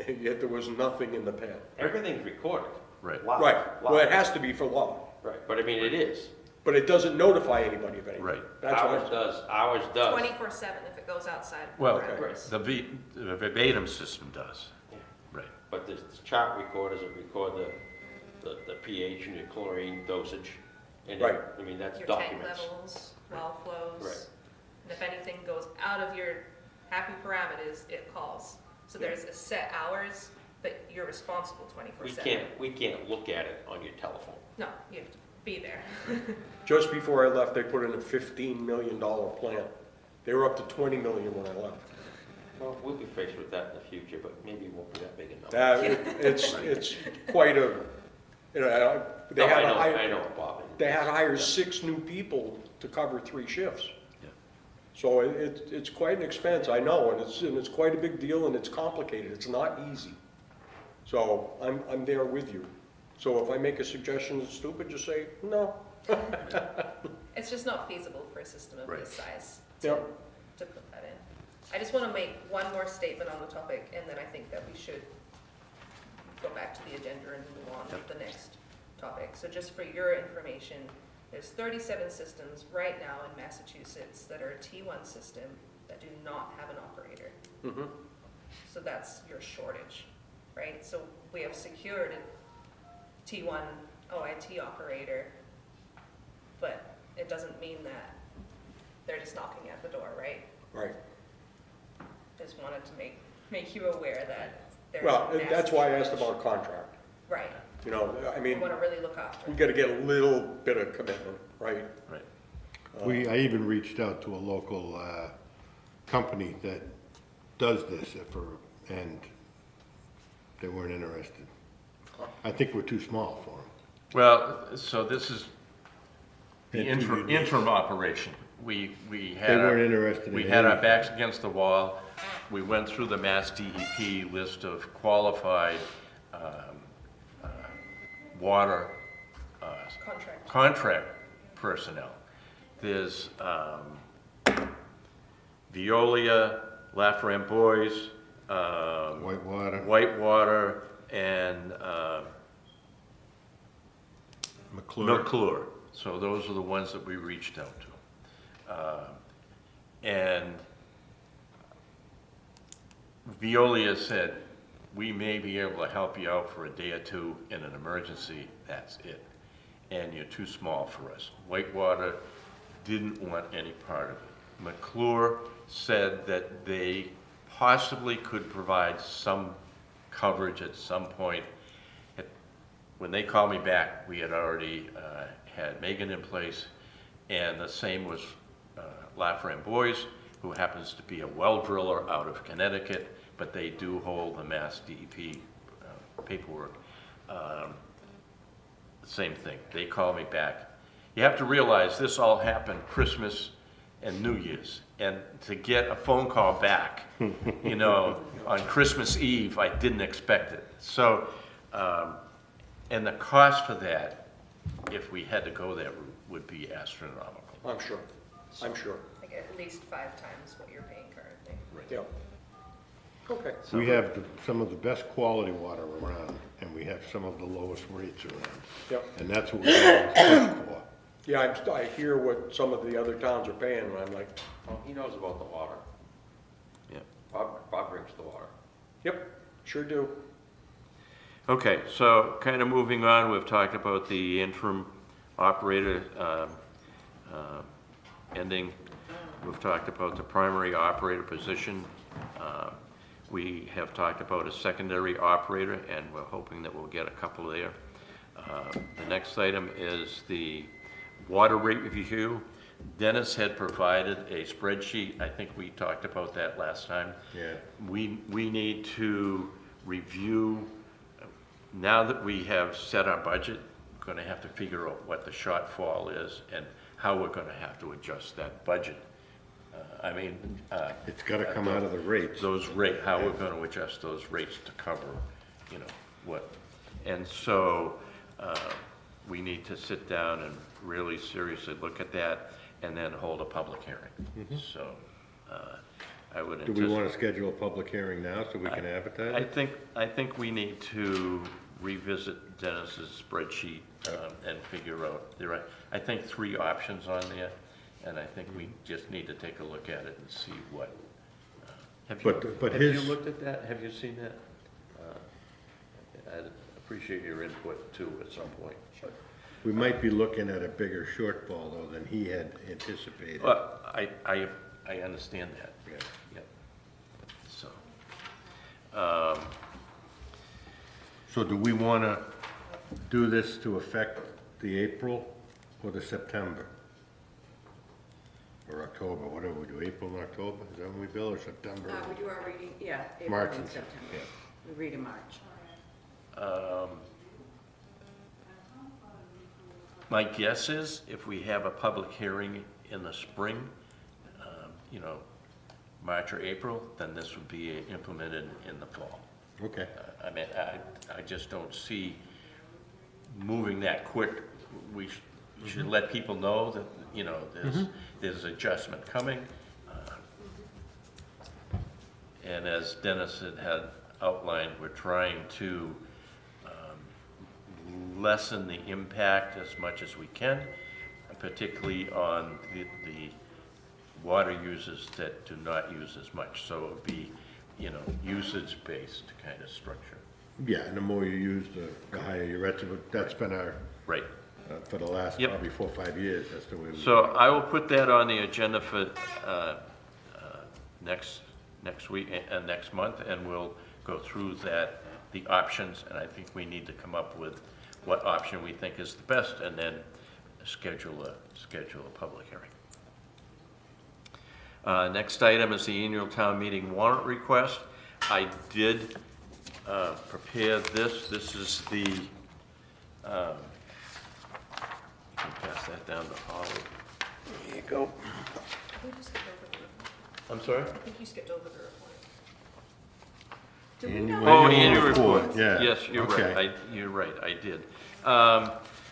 and yet there was nothing in the pit. Everything's recorded. Right. Live, Right, well, it has to be for law, Right, but I mean, it is. but it doesn't notify anybody of anything. Right. That's what Ours does. 24/7 if it goes outside. of the Well, parameters. the verbatim system does. Yeah. Right. But there's chart recorders that record the pH and your chlorine dosage. And Right. I mean, that's Your tank documents. levels, well flows. Right. And if anything goes out of your happy parameters, it calls. So there's a set hours, but you're responsible 24/7. We can't look at it on your telephone. No, you have to be there. Just before I left, they put in a $15 million plant. They were up to 20 million when I left. Well, we'll be faced with that in the future, but maybe it won't be that big a number. It's quite a, they No, had to I hire, know, Bob. they had to hire 6 new people to cover 3 shifts. Yeah. So it's quite an expense, I know, and it's quite a big deal and it's complicated. It's not easy. So I'm there with you. So if I make a suggestion that's stupid, just say, no. It's just not feasible for a system of Right. this size Yep. to put that in. I just want to make one more statement on the topic, and then I think that we should go back to the agenda and move on with the next topic. So just for your information, there's 37 systems right now in Massachusetts that are a T1 system that do not have an operator. Mhm. So that's your shortage, right? So we have secured a T1 OIT operator, but it doesn't mean that they're just knocking at the door, right? Right. Just wanted to make you aware that there's. Well, a that's why I asked massive about contract. shortage. Right, I we mean, want to really look after we it. gotta get a little bit of commitment, right? Right. I even reached out to a local company that does this and they weren't interested. I think we're too small for them. Well, so this is the And two unions. interim operation. We had. They our- weren't interested in We had our anything. backs against the wall. We went through the Mass DEP list of qualified water Contract. contract personnel. There's Veolia, Laframboise, Whitewater, Whitewater, and McClure. McClure. So those are the ones that we reached out to. And Veolia said, we may be able to help you out for a day or two in an emergency, that's it. And you're too small for us. Whitewater didn't want any part of it. McClure said that they possibly could provide some coverage at some point. When they called me back, we had already had Megan in place, and the same was Laframboise, who happens to be a well driller out of Connecticut, but they do hold the Mass DEP paperwork. Same thing, they called me back. You have to realize this all happened Christmas and New Year's, and to get a phone call back, you know, on Christmas Eve, I didn't expect it. So, and the cost for that, if we had to go that route, would be astronomical. I'm sure, I'm sure. Like at least 5 times what you're paying currently. Yeah. Okay. We have some of the best quality water around, and we have some of the lowest rates around. Yep. And that's what we always push for. Yeah, I hear what some of the other towns are paying, and I'm like, Well, he knows about the water. Yeah. Bob brings the water. yep, sure do. Okay, so kind of moving on, we've talked about the interim operator ending. We've talked about the primary operator position. We have talked about a secondary operator, and we're hoping that we'll get a couple there. The next item is the water rate review. Dennis had provided a spreadsheet. I think we talked about that last time. Yeah. We need to review, now that we have set our budget, we're going to have to figure out what the shortfall is and how we're going to have to adjust that budget. It's gotta come out of the rates. Those rate, how we're going to adjust those rates to cover, you know, what. And so we need to sit down and really seriously look at that and then hold a public hearing. So I would Do anticipate. we wanna schedule a public hearing now so we can advertise it? I think we need to revisit Dennis's spreadsheet and figure out, I think 3 options on there, and I think we just need to take a look at it and see what. Have you looked at that? Have you seen that? I'd appreciate your input too at some point. We might be looking at a bigger shortfall though than he had anticipated. Well, I understand that. Yeah. Yep. So, So do we wanna do this to affect the April or the September? Or October, whatever we do, April and October, is that when we bill, or September? We do our reading, yeah, April March and and September. yeah. We read in March. my guess is if we have a public hearing in the spring, you know, March or April, then this would be implemented in the fall. Okay, I mean, I just don't see moving that quick. We should let people know that, you know, there's adjustment coming. And as Dennis had outlined, we're trying to lessen the impact as much as we can, particularly on the water users that do not use as much. So it would be, you know, usage-based kind of structure. yeah, and the more you use, the higher your rates, that's been our, Right. for the last Yep. probably 4 or 5 years, that's the way we. So I will put that on the agenda for next week and next month, and we'll go through the options, and I think we need to come up with what option we think is the best, and then schedule a public hearing. Next item is the annual town meeting warrant request. I did prepare this. This is the, you can pass that down to Holly. There you go. I think you skipped over the report. I'm sorry? I think you skipped over the report. Oh, annual report. Yeah. Yes, you're okay. right, you're right, I did.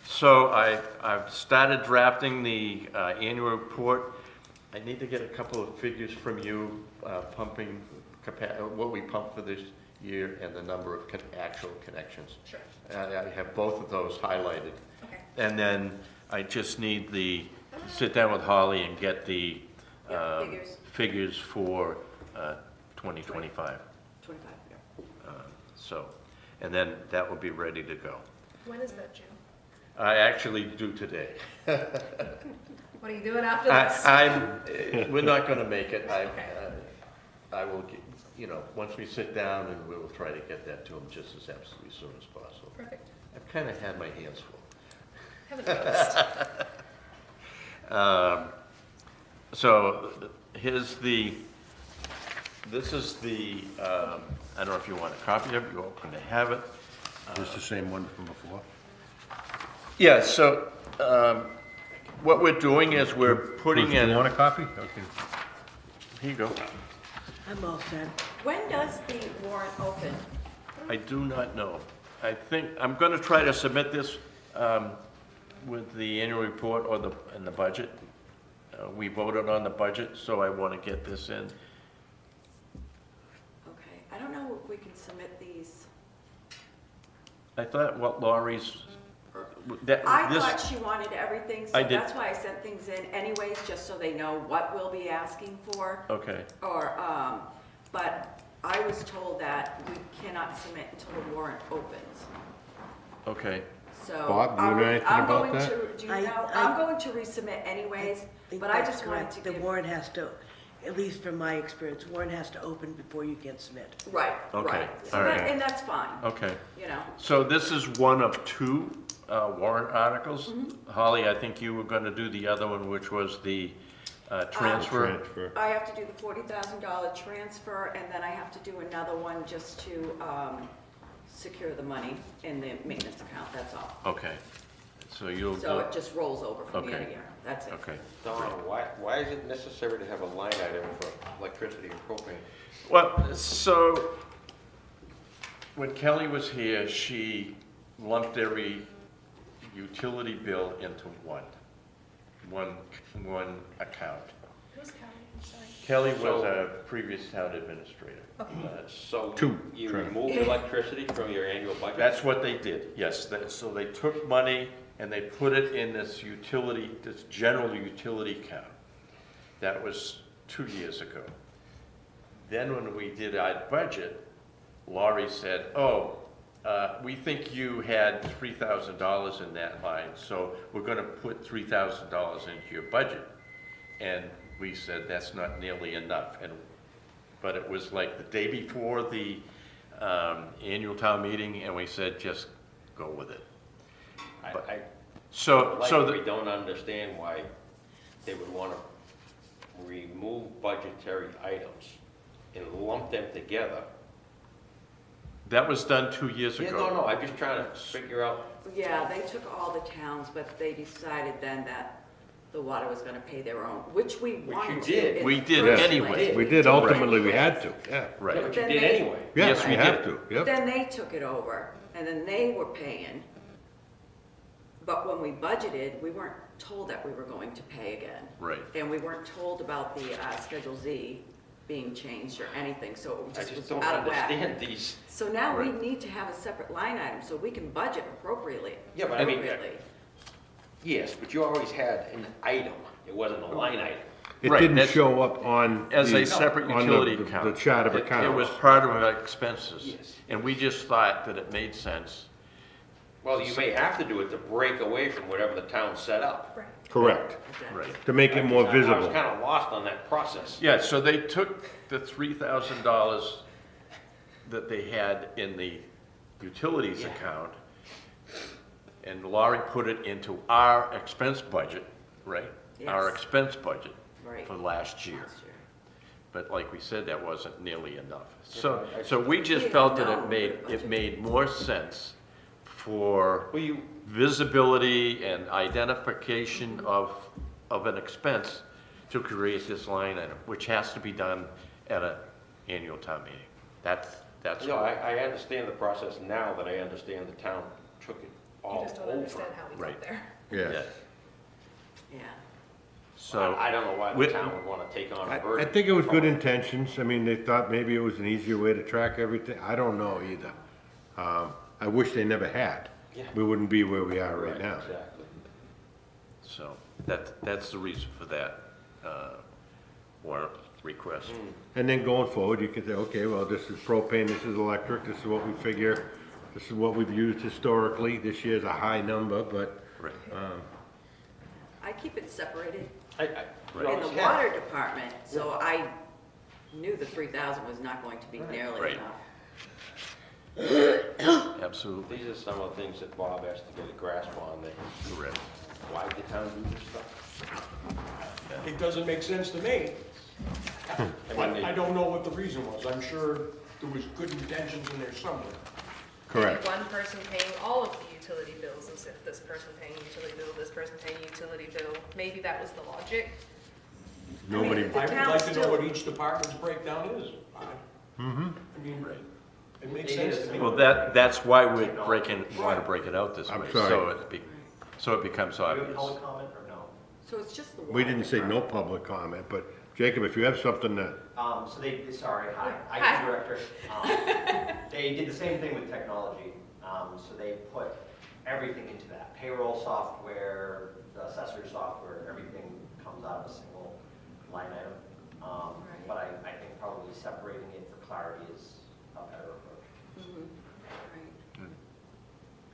So I've started drafting the annual report. I need to get a couple of figures from you, pumping, what we pumped for this year and the number of actual connections. Sure. I have both of those highlighted. Okay. And then I just need sit down with Holly and get the Figures. figures for 2025. 25, yeah. So, and then that will be ready to go. When is that, June? I actually do today. What are you doing after this? We're not gonna make it. Okay. I will, you know, once we sit down and we will try to get that to them just as absolutely soon as possible. Perfect. I've kind of had my hands full. Haven't noticed. So this is the, I don't know if you want a copy of it, you're welcome to have it. Just the same one from before? Yeah, so what we're doing is we're putting Do in, you want a copy? Okay. here you go. I'm all set. When does the warrant open? I do not know. I think, I'm gonna try to submit this with the annual report or and the budget. We voted on the budget, so I want to get this in. Okay, I don't know if we can submit these. I thought what Laurie's, I this, thought she wanted everything, I so did. that's why I sent things in anyways, just so they know what we'll be asking for. okay, Or, but I was told that we cannot submit until the warrant opens. okay. So. Bob, do you know anything I'm about going that? to- Do you I- know? I- I'm going to resubmit anyways, Think but I that's just wanted correct. to The give. warrant has to, at least from my experience, warrant has to open before you can submit. Right, Okay, right. So all that- right. And that's fine, Okay, you know. so this is one of two warrant articles. Holly, I think you were gonna do the other one, which was the transfer. Transfer. I have to do the $40,000 transfer, and then I have to do another one just to secure the money in the maintenance account, that's all. Okay, so you'll So go, it just rolls over from year to Okay. year, that's it. okay. Don, why is it necessary to have a line item for electricity and propane? Well, so when Kelly was here, she lumped every utility bill into one account. Who's Kelly? I'm sorry. Kelly was So- a previous town administrator. So Two, you Trent. removed electricity from your annual budget? That's what they did, yes. So they took money and they put it in this general utility account. That was 2 years ago. Then when we did our budget, Laurie said, oh, we think you had $3,000 in that line, so we're gonna put $3,000 into your budget. And we said, that's not nearly enough. But it was like the day before the annual town meeting, and we said, just go with it. I So we don't understand why they would want to remove budgetary items and lump them together. that was done 2 years Yeah, ago. no, I'm just trying to figure out, Yeah, they took all the towns, but they decided then that the water was gonna pay their own, which we wanted to. did. in We the did first anyway. place. We did, ultimately, we had to, yeah. Right. but you Then did they- anyway. Yes, Yes, we we have did. to, yep. Then they took it over, and then they were paying. But when we budgeted, we weren't told that we were going to pay again. Right. And we weren't told about the Schedule Z being changed or anything, so it I just just was don't out of whack. understand these. So now we Right. need to have a separate line item so we can budget appropriately. Yeah, but I mean- Appropriately. Yes, but you always had an item. It wasn't a line item. It Right, didn't that's- show up on. As the- a separate on utility the account. chart of It accounts. was part of our expenses. Yes. And we just thought that it made sense. Well, you may have to do it to break away from whatever the town set up. Right. Correct, Exactly. Right. to make it more I visible. was kind of lost on that process. Yeah, so they took the $3,000 that they had in the utilities Yeah. account, and Laurie put it into our expense budget, right? Our Yes. expense budget Right. for last year. Last year. But like we said, that wasn't nearly enough. Yeah, So we just Yeah, felt that no, it budget. made more sense for Well, you, visibility and identification of an expense to create this line item, which has to be done at an annual town meeting. That's, I understand the process now that I understand the town took it You all just don't over. understand how we Right. got there. Yeah. Yeah. So, I don't know why We- the town would want to take on a I burden. think it was good from intentions. I mean, they thought maybe it was an easier way to track everything. I don't know either. I wish they never had. Yeah. We wouldn't be where we are right now. Exactly. so that's the reason for that warrant. request. And then going forward, you can say, okay, well, this is propane, this is electric, this is what we figure, this is what we've used historically. This year's a high number, but, Right. I keep it separated You in always the have. water department, so I knew the 3,000 was not going to be nearly Right. enough. Absolutely, These are some of the things that Bob has to get a grasp on, that correct. why the town do this stuff. It doesn't make sense to me. And when they- I don't know what the reason was. I'm sure there was good intentions in there somewhere. correct. Maybe one person paying all of the utility bills instead of this person paying utility bill, this person paying utility bill. Maybe that was the logic. Nobody, The I would town like to know still- what each department's breakdown is. I mean, it makes sense to me. Well, that's why we're want to break it out this I'm way. sorry. So it becomes Do you have obvious. public comment or no? So it's just the water. we didn't say no public comment, but Jacob, if you have something that, So they, sorry, hi, Hi. IT director. They did the same thing with technology. So they put everything into that. Payroll software, the assessor software, everything comes out of a single line item. But I think probably separating it for clarity is a better approach. Right.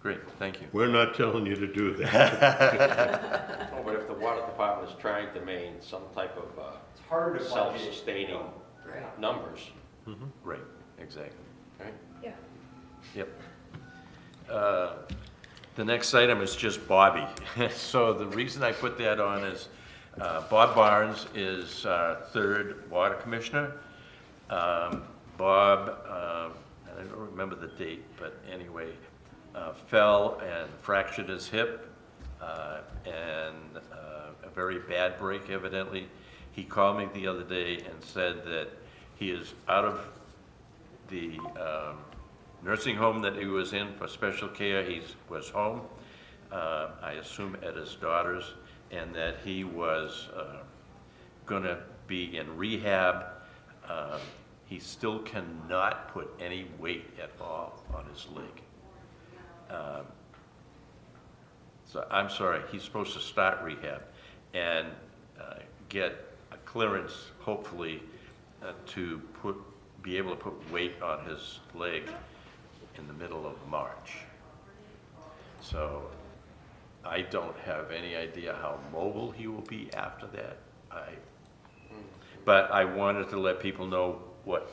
Great, thank you. we're not telling you to do that. Oh, but if the water department is trying to maintain some type of It's harder to budget. self-sustaining Right. numbers, Right, exactly. right? Yeah. Yep. The next item is just Bobby. So the reason I put that on is Bob Barnes is our third water commissioner. Bob, I don't remember the date, but anyway, fell and fractured his hip and a very bad break evidently. He called me the other day and said that he is out of the nursing home that he was in for special care. He was home, I assume at his daughter's, and that he was going to be in rehab. He still cannot put any weight at all on his leg. So I'm sorry, he's supposed to start rehab and get a clearance, hopefully, to be able to put weight on his leg in the middle of March. So I don't have any idea how mobile he will be after that. But I wanted to let people know what,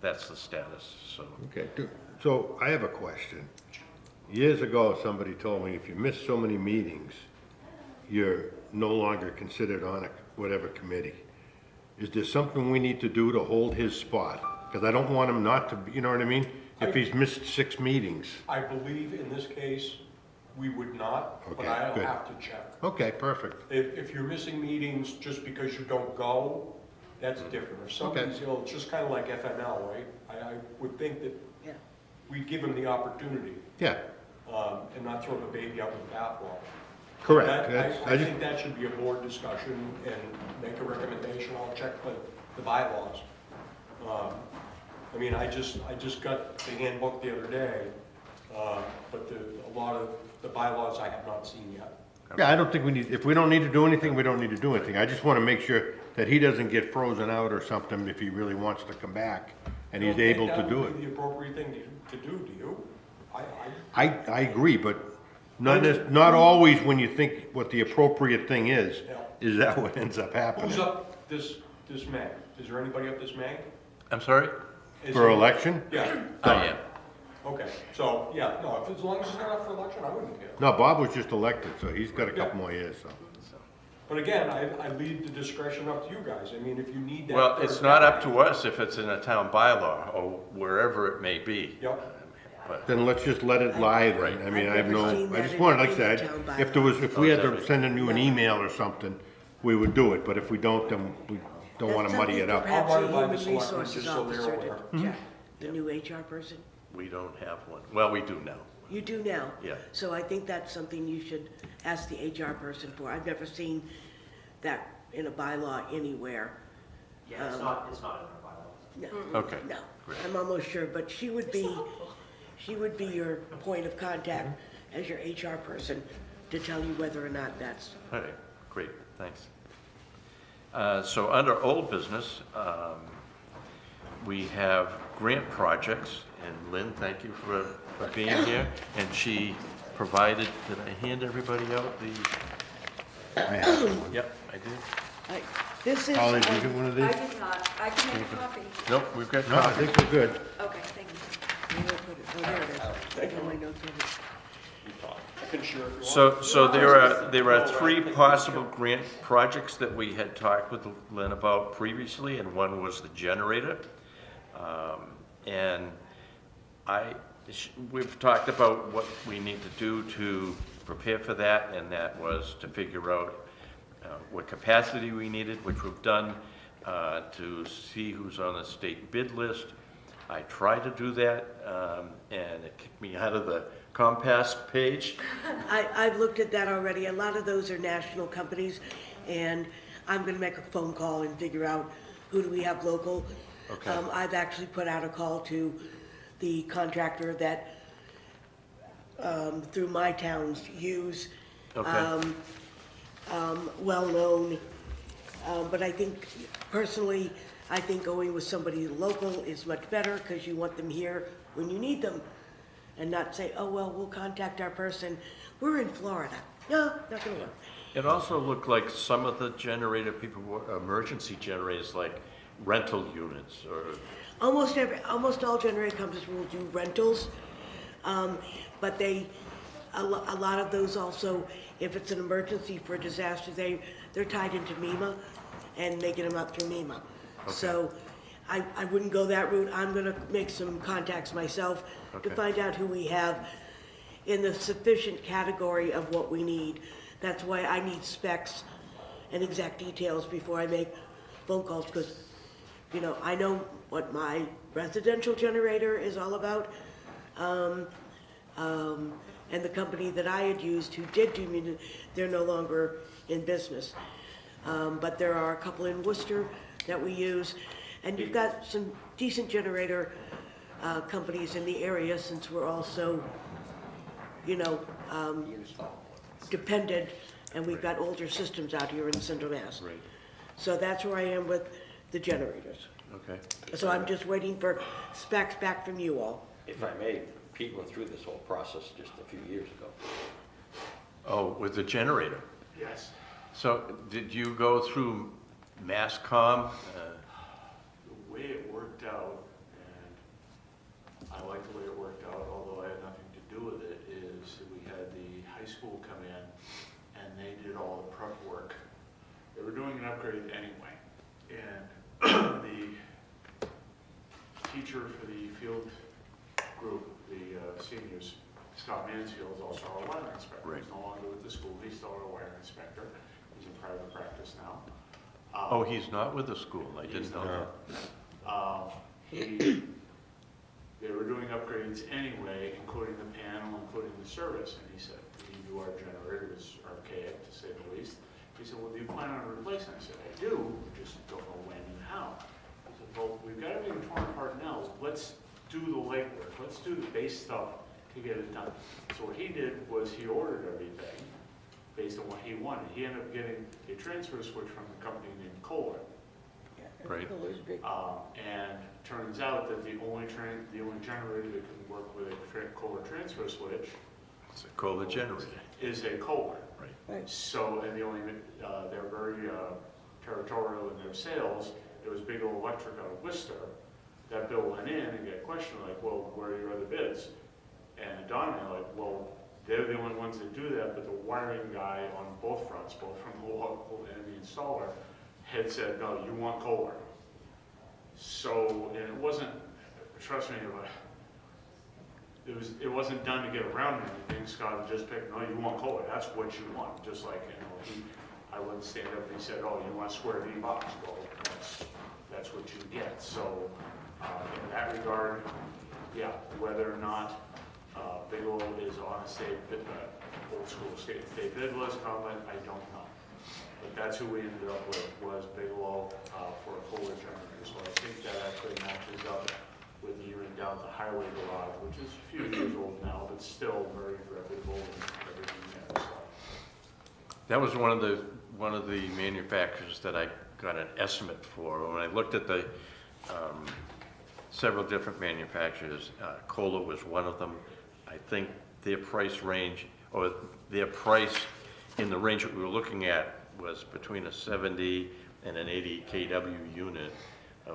that's the status, so. Okay, so I have a question. Years ago, somebody told me if you miss so many meetings, you're no longer considered on a whatever committee. Is there something we need to do to hold his spot? Because I don't want him not to, you know what I mean? If he's missed 6 meetings. I believe in this case, we would not, but Okay, I'll good. have to check. Okay, perfect. If you're missing meetings just because you don't go, that's different. If somebody's ill, it's just kind of like FML, right? I would think that Yeah. we'd give them the opportunity, Yeah, and not throw the baby out with the bathwater. correct. I think that should be a board discussion and make a recommendation. I'll check the bylaws. I mean, I just got the handbook the other day, but a lot of the bylaws I have not seen yet. Yeah, I don't think we need, if we don't need to do anything, we don't need to do anything. I just want to make sure that he doesn't get frozen out or something if he really wants to come back and he's able to do Don't think that it. would be the appropriate thing to do you? I agree, but not always when you think what the appropriate thing is that what ends up happening? Who's up this May? Is there anybody up this May? I'm sorry? Is For it- election? Yeah, I am. okay, so, yeah, no, as long as it's not up for election, I wouldn't care. No, Bob was just elected, so he's got a couple more years, so. But again, I leave the discretion up to you guys, I mean, if you need that. Well, third it's not up guy- to us if it's in a town bylaw or wherever it may be. Yep. But Then let's just let it lie then. I mean, I have I've never no, seen I that just in wanted, like I any said, town if there was, if we had to definitely. send you an email or something, we would do it, but if we don't, then we don't want to muddy it up. Perhaps I'll a run it by human the selectmen resources just so they're officer aware. to check, the new HR person. we don't have one. Well, we do now. You do now? Yeah. So I think that's something you should ask the HR person for. I've never seen that in a bylaw anywhere. Yeah, it's not in our bylaws. No, Okay. no, Great. I'm almost sure, but she would be your point of contact as your HR person to tell you whether or not that's, All right, great, thanks. So under old business, we have grant projects, and Lynn, thank you for being here. And she provided, did I hand everybody out the? Yep, I did. This is, Holly, did you get one of these? I did not, I can make a copy. Nope, we've got No, I copies. think we're good. Okay, thank you. there it is. I got my notes on it. I can share if you want. So there are three possible grant projects that we had talked with Lynn about previously, and one was the generator. And we've talked about what we need to do to prepare for that, and that was to figure out what capacity we needed, which we've done, to see who's on the state bid list. I tried to do that, and it kicked me out of the Compass page. I've looked at that already. A lot of those are national companies, and I'm gonna make a phone call and figure out who do we have local. Okay. I've actually put out a call to the contractor that, through my towns, use. Okay. Well-known, but I think, personally, I think going with somebody local is much better, because you want them here when you need them, and not say, oh, well, we'll contact our person, we're in Florida. No, not gonna work. It also looked like some of the generator people were emergency generators, like rental units, or, Almost all generator companies will do rentals, but a lot of those also, if it's an emergency for a disaster, they're tied into MEMA, and they get them out through MEMA. So I wouldn't go that route. I'm gonna make some contacts myself to Okay. find out who we have in the sufficient category of what we need. That's why I need specs and exact details before I make phone calls, because, you know, I know what my residential generator is all about. And the company that I had used who did do me, they're no longer in business. But there are a couple in Worcester that we use, and you've got some decent generator companies in the area, since we're also, you know, dependent, and we've got older systems out here in Central Mass. Right. So that's where I am with the generators. okay. So I'm just waiting for specs back from you all. If I may, Pete went through this whole process just a few years ago. Oh, with the generator. Yes. So did you go through MassCom? The way it worked out, and I like the way it worked out, although I had nothing to do with it, is that we had the high school come in and they did all the prep work. They were doing an upgrade anyway, and the teacher for the field group, the seniors, Scott Mansfield, is also our wiring inspector. Right. He's no longer with the school, he's still our wiring inspector. He's in private practice now. Oh, he's not with the school, I didn't know that. They were doing upgrades anyway, including the panel, including the service, and he said, he knew our generator was archaic, to say the least. He said, well, do you plan on replacing it? I said, I do, we just don't know when and how. He said, well, we've got everything torn apart now, let's do the legwork, let's do the base stuff to get it done. So what he did was he ordered everything based on what he wanted. He ended up getting a transfer switch from a company named Kohler. Right. And turns out that the only generator that can work with a Kohler transfer switch It's a Kohler generator. is a Kohler. Right. So, and they're very territorial in their sales. There was Big O Electric out of Worcester. That bill went in and got questioned, like, well, where are your other bids? And Don and I like, well, they're the only ones that do that, but the wiring guy on both fronts, both from the local and the installer, had said, no, you want Kohler. So, and it wasn't, trust me, it wasn't done to get around anything. Scott had just picked, no, you want Kohler, that's what you want. Just like, I wouldn't stand up and he said, oh, you want a square V box? Well, that's what you get. So, in that regard, yeah, whether or not Big O is on a state old school state bid list comment, I don't know. But that's who we ended up with, was Bigelow for a Kohler generator. So I think that actually matches up with the unit down at the highway garage, which is a few years old now, but still very reputable and everything there. So. That was one of the manufacturers that I got an estimate for. When I looked at the several different manufacturers, Kohler was one of them. I think their price range, or their price in the range that we were looking at was between a 70 and an 80 kW unit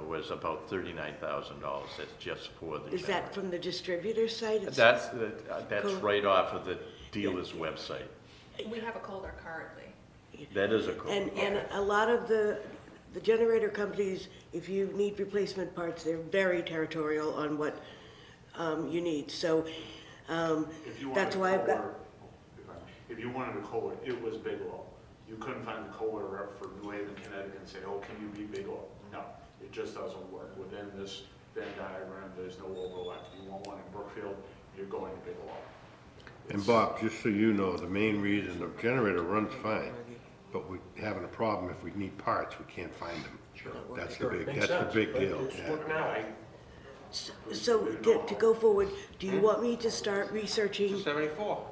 was about $39,000. That's just for the Is that generator. from the distributor site? That's Kohler? right off of the dealer's website. We have a Kohler currently. That is a Kohler. And a lot of the generator companies, if you need replacement parts, they're very territorial on what you need. So If you that's wanted why a I've got, Kohler, if you wanted a Kohler, it was Bigelow. You couldn't find the Kohler rep for New Haven, Connecticut and say, oh, can you be Bigelow? No, it just doesn't work. Within this Venn diagram, there's no overlap. You want one in Brookfield, you're going to Bigelow. And Bob, just so you know, the main reason the generator runs fine, but we're having a problem if we need parts, we can't find them. Sure. That's the Sure, big, makes that's the sense, big but deal. it's yeah. looking at it. so to go forward, do you want me to start researching 74.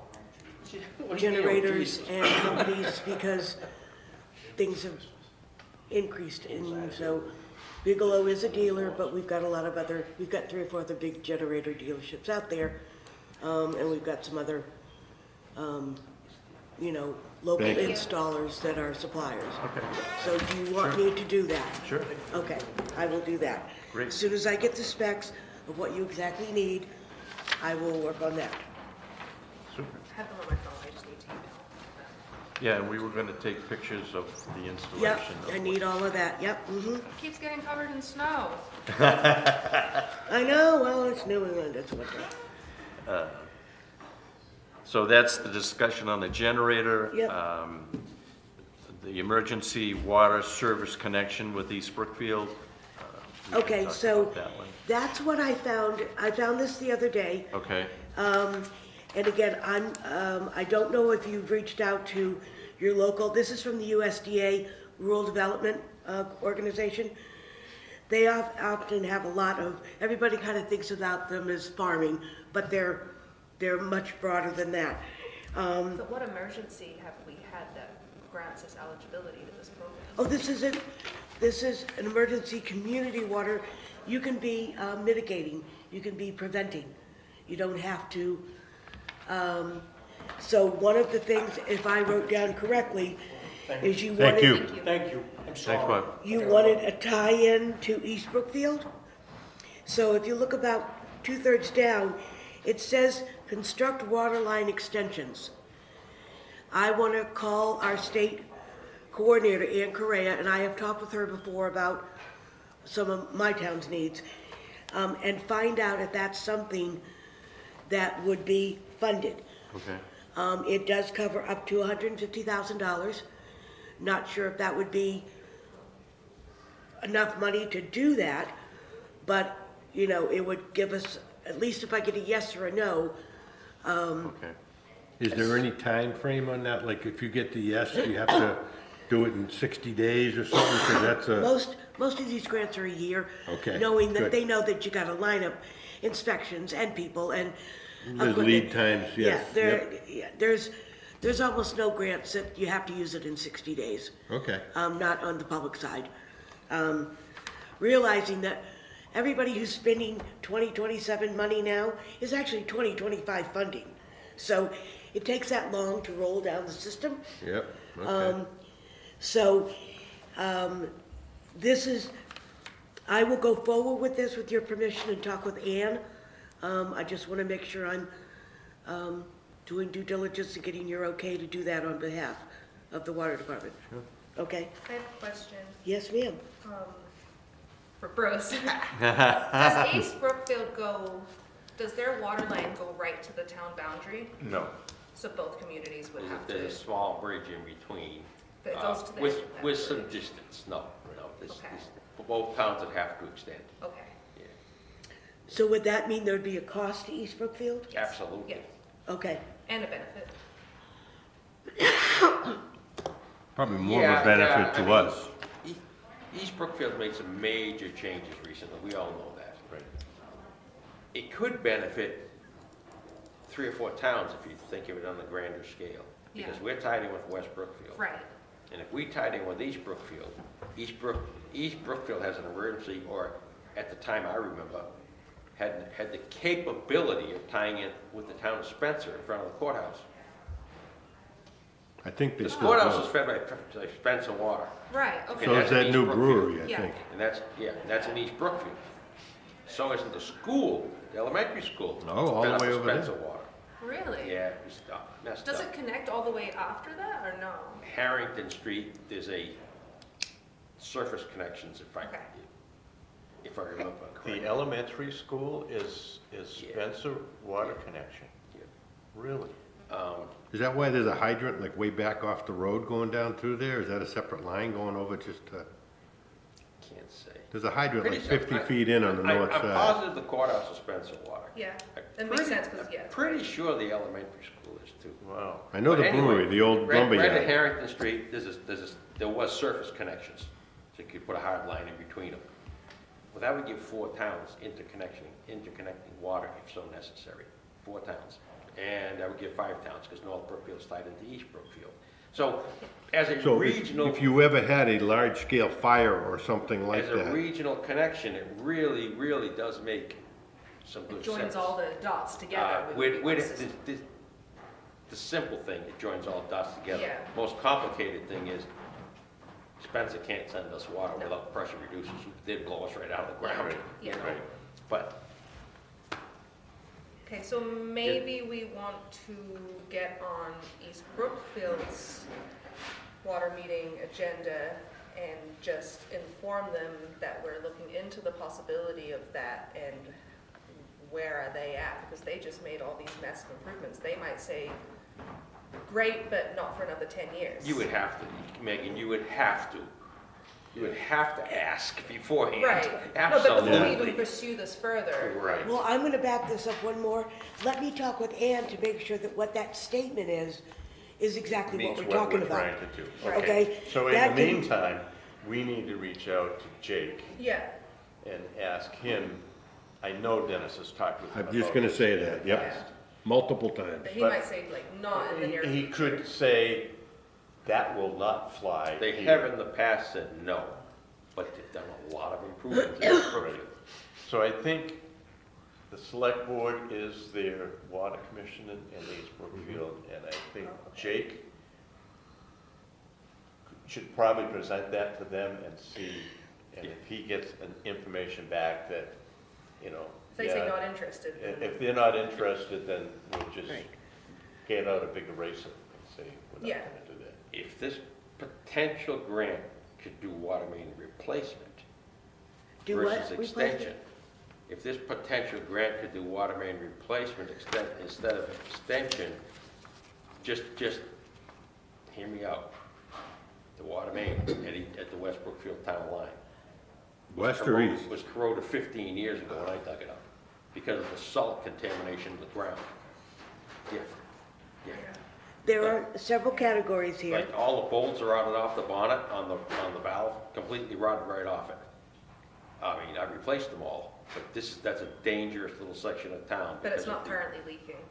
generators and companies, because things have increased, and so Bigelow is a dealer, but we've got a lot of other, we've got 3 or 4 other big generator dealerships out there, and we've got some other, you know, local Thank you. installers that are suppliers. Okay. So do you want me to do that? Sure. Okay, I will do that. Great. As soon as I get the specs of what you exactly need, I will work on that. Super. I have them on my phone, I just need to email them. Yeah, and we were going to take pictures of the Yep, installation. I need all of that, yep, It keeps getting covered in snow. I know, well, it's New England, that's what they. So that's the discussion on the generator. Yep. The emergency water service connection with East Brookfield. We can Okay, talk so about that one. that's what I found. I found this the other day. Okay, And again, I don't know if you've reached out to your local, this is from the USDA Rural Development Organization. They often have a lot of, everybody kind of thinks about them as farming, but they're much broader than that. So what emergency have we had that grants us eligibility to this program? Oh, this is an emergency community water. You can be mitigating, you can be preventing. You don't have to. So one of the things, if I wrote down correctly, is you Thank wanted, you. Thank you. Thank you. I'm sorry. thanks, Bob. you wanted a tie-in to East Brookfield. So if you look about 2/3 down, it says construct water line extensions. I want to call our state coordinator, Ann Correa, and I have talked with her before about some of my town's needs, and find out if that's something that would be funded. Okay. It does cover up to $150,000. Not sure if that would be enough money to do that, but, you know, it would give us, at least if I get a yes or a no, Okay. Is there any time frame on that? Like if you get the yes, you have to do it in 60 days or something? Because that's a, most of these grants are a year. Okay, Knowing that good. they know that you gotta line up inspections and people and there's lead times, yes. Yeah, there's almost no grants that you have to use it in 60 days. Okay. Not on the public side. Realizing that everybody who's spending 2027 money now is actually 2025 funding. So it takes that long to roll down the system. Yep, okay. This is, I will go forward with this with your permission and talk with Ann. I just want to make sure I'm doing due diligence and getting your okay to do that on behalf of the water department. Okay? I have a question Yes, ma'am. for Bruce. Does East Brookfield does their water line go right to the town boundary? No. So both communities would have There's a to, small bridge in between. that goes to the. With that some bridge. distance, no. Okay. Both towns would have to extend. Okay, Yeah, So would that mean there'd be a cost to East Brookfield? absolutely. yes, Okay. and a benefit. Probably more of Yeah, a benefit I to mean, us. East Brookfield made some major changes recently, we all know that. Right. It could benefit 3 or 4 towns if you think of it on a grander scale. Because Yeah. we're tied in with West Brookfield. Right, And if we tied in with East Brookfield, East Brookfield has an emergency, or at the time I remember, had the capability of tying in with the town of Spencer in front of the courthouse. I think they The still courthouse is do. fed by Spencer Water. Right, okay. So that's is that in new East Brookfield. brewery, I Yeah. think. And that's in East Brookfield. So isn't the school, the elementary school. Oh, all fed the off way of over there. Spencer Water. Really? Yeah, it was messed Does up. it connect all the way after that, or no? Harrington Street, there's a surface connections, Okay. if I remember The correctly. elementary school is Yeah. Spencer Water Connection? Yeah. Really? Is that why there's a hydrant like way back off the road going down through there? Is that a separate line going over just to, Can't say. there's a hydrant like Pretty 50 sure- feet in on the north I'm side. positive the courthouse is Spencer Water. Yeah, I'm that makes pretty- sense, because, yeah. I'm pretty sure the elementary school is too. Wow. I know But the anyway, brewery, the old right at lumberyard. Harrington Street, there was surface connections, so you could put a hard line in between them. Well, that would give 4 towns interconnecting water if so necessary, 4 towns. And that would give 5 towns, because North Brookfield's tied into East Brookfield. So, as a So regional, if you ever had a large-scale fire or something like as a that, regional connection, it really, really does make some good It sense. joins all the dots together with With one the system. simple thing, it joins all the dots together. Yeah. Most complicated thing is Spencer can't send us water No. without pressure reducers, they'd blow us right out of the ground. Yeah. you know? But Okay, so maybe we want to get on East Brookfield's water meeting agenda and just inform them that we're looking into the possibility of that, and where are they at? Because they just made all these massive improvements. They might say, great, but not for another 10 years. you would have to, Megan, you would have to ask beforehand. Right. No, but before we Absolutely. even pursue this further. Right. Well, I'm gonna back this up one more. Let me talk with Ann to make sure that what that statement is exactly what Meets we're talking about. trying to do. Okay? So in That the can- meantime, we need to reach out to Jake Yeah, and ask him, I know Dennis has talked with him I'm just about gonna this say in the that, yep, past. multiple times. but he But might say like not in the near He future. could say, that will not fly They here." have in the past said no, but they've done a lot of improvements in Brookfield. So I think the select board is their water commission in East Brookfield, and I think Jake should probably present that to them and see, and if he gets an information back that, you know, If they say yeah, not interested, then- if they're not interested, then we'll just Right. get out a big eraser and say, we're Yeah. not gonna do that. If this potential grant could do water main replacement Do what? versus Replacement? extension, if this potential grant could do water main replacement instead of extension, just hear me out. The water main at the West Brookfield town line. West or east? Was corroded 15 years ago when I dug it up, because of the salt contamination of the ground. Yeah, yeah. There are several categories here. Like, all the bolts are rotted off the bonnet on the valve, completely rotted right off it. I mean, I replaced them all, but that's a dangerous little section of town. but it's because of not the- currently leaking.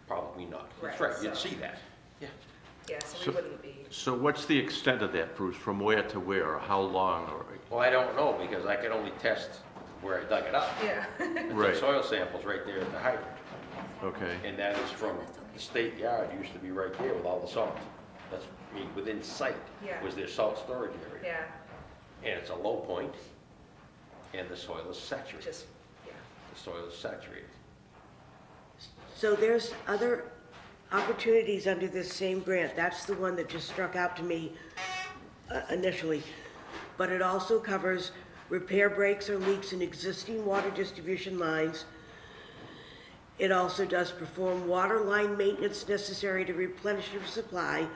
Probably not. That's Right, right, you'd so- see that, yeah. Yeah, so So- we wouldn't be, So what's the extent of that, Bruce, from where to where, or how long, or? Well, I don't know, because I can only test where I dug it up. yeah. The Right. soil samples right there at the hydrant, Okay. and that is from the state yard, used to be right there with all the salt. That's, I mean, within sight Yeah. was their salt storage area. Yeah, And it's a low point, and the soil is saturated. just, yeah. The soil is saturated. So there's other opportunities under this same grant. That's the one that just struck out to me initially. But it also covers repair breaks or leaks in existing water distribution lines. It also does perform water line maintenance necessary to replenish your supply,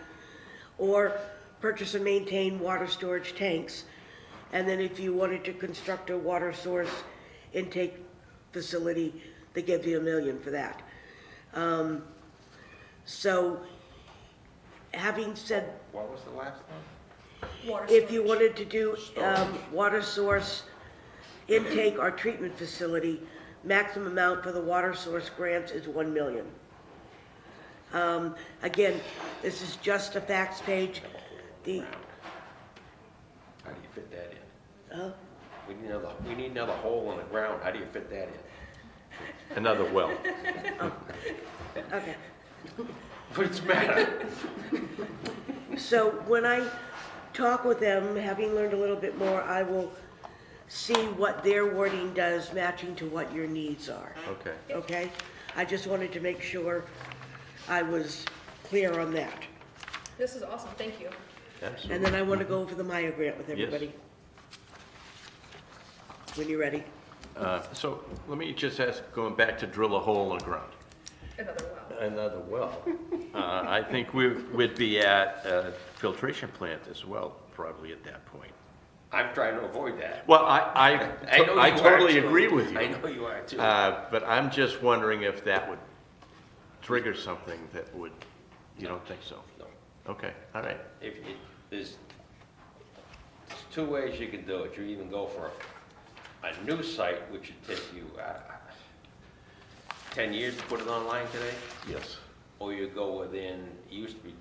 or purchase and maintain water storage tanks. And then if you wanted to construct a water source intake facility, they give you $1 million for that. So, having said, What was the last one? Water if you storage. wanted to do water source intake or treatment facility, maximum amount for the water source grants is $1 million. Again, this is just a facts page. The, ground. How do you fit that in? uh, We need another hole in the ground, how do you fit that in? Another well. okay. What's the matter? So when I talk with them, having learned a little bit more, I will see what their wording does matching to what your needs are, Okay. okay? I just wanted to make sure I was clear on that. This is awesome, thank you. Absolutely. And then I want to go over the Maya grant with Yes. everybody. When you're ready. So let me just ask, going back to drill a hole in the ground. Another well. Another well. I think we'd be at a filtration plant as well, probably at that point. I'm trying to avoid that. Well, know I you are, totally too. agree with you. I know you are too. But I'm just wondering if that would trigger something that would, you don't think so? No. Okay, all right. There's two ways you can do it. You even go for a new site, which would take you 10 years to put it online today, Yes. or you go within, it used to be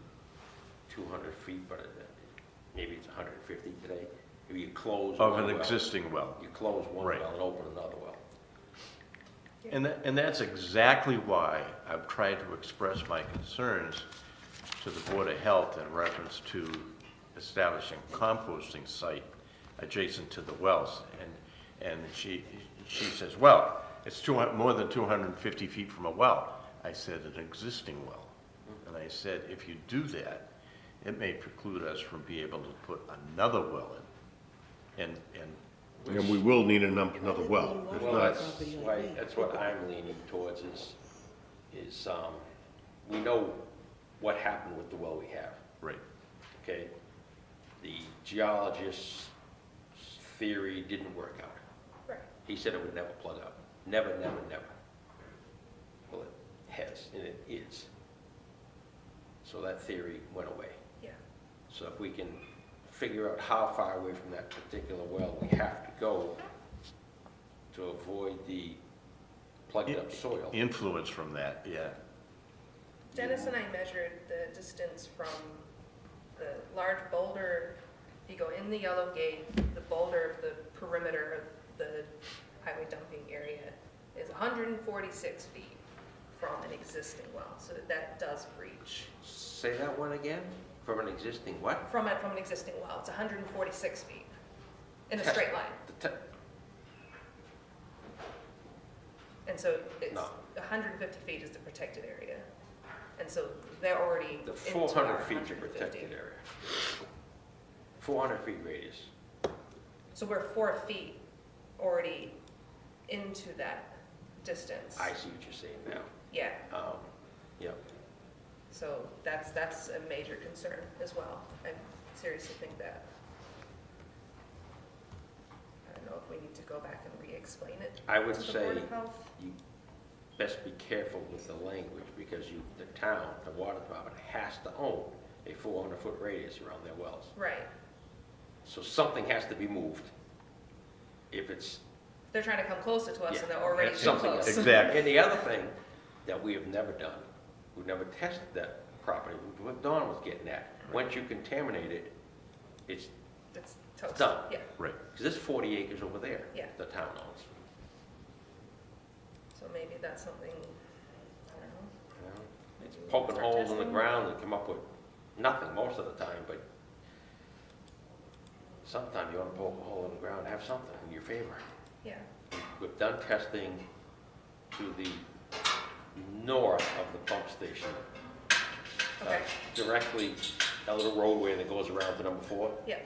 200 feet, but maybe it's 150 today. If you close Of one an well, existing well. you close one Right. well and open another well. And that's exactly why I've tried to express my concerns to the Board of Health in reference to establishing composting site adjacent to the wells. And she says, well, it's more than 250 feet from a well. I said, an existing well. And I said, if you do that, it may preclude us from being able to put another well in. And we will need another well. It's Well, not, that's what I'm leaning towards is we know what happened with the well we have, Right. okay? The geologist's theory didn't work out. Right. He said it would never plug up. Never, never, never. Well, it has, and it is. So that theory went away. Yeah. So if we can figure out how far away from that particular well we have to go to avoid the plugged up soil. Influence from that, yeah. Dennis and I measured the distance from the large boulder, if you go in the yellow gate, the boulder of the perimeter of the highway dumping area is 146 feet from an existing well, so that does breach. Say that one again? From an existing what? From an existing well, it's 146 feet in a Test- straight line. the te- And so it's, No. 150 feet is the protected area. And so they're already The into 400 our feet is 150. protected area. 400 feet radius. So we're 4 feet already into that distance. I see what you're saying now. Yeah, Yep. so that's a major concern as well. I seriously think that. I don't know if we need to go back and re-explain it. I would to the say Board of Health. you best be careful with the language because the town, the water department has to own a 400-foot radius around their wells. Right, So something has to be moved. If it's, they're trying to come closer to us and Yeah, they're already that's too something close. else. Exactly. And the other thing that we have never done, we've never tested that property, what Don was getting at. Once you contaminate it, it's It's toast. done. Yeah, Right. Because there's 40 acres over there. Yeah. The town owns. so maybe that's something, I don't know. You know, it's poking Start holes in the testing. ground and come up with nothing most of the time, but sometimes you want to poke a hole in the ground, have something in your favor. Yeah, We've done testing to the north of the pump station. okay, Directly, a little roadway that goes around to number 4. yeah,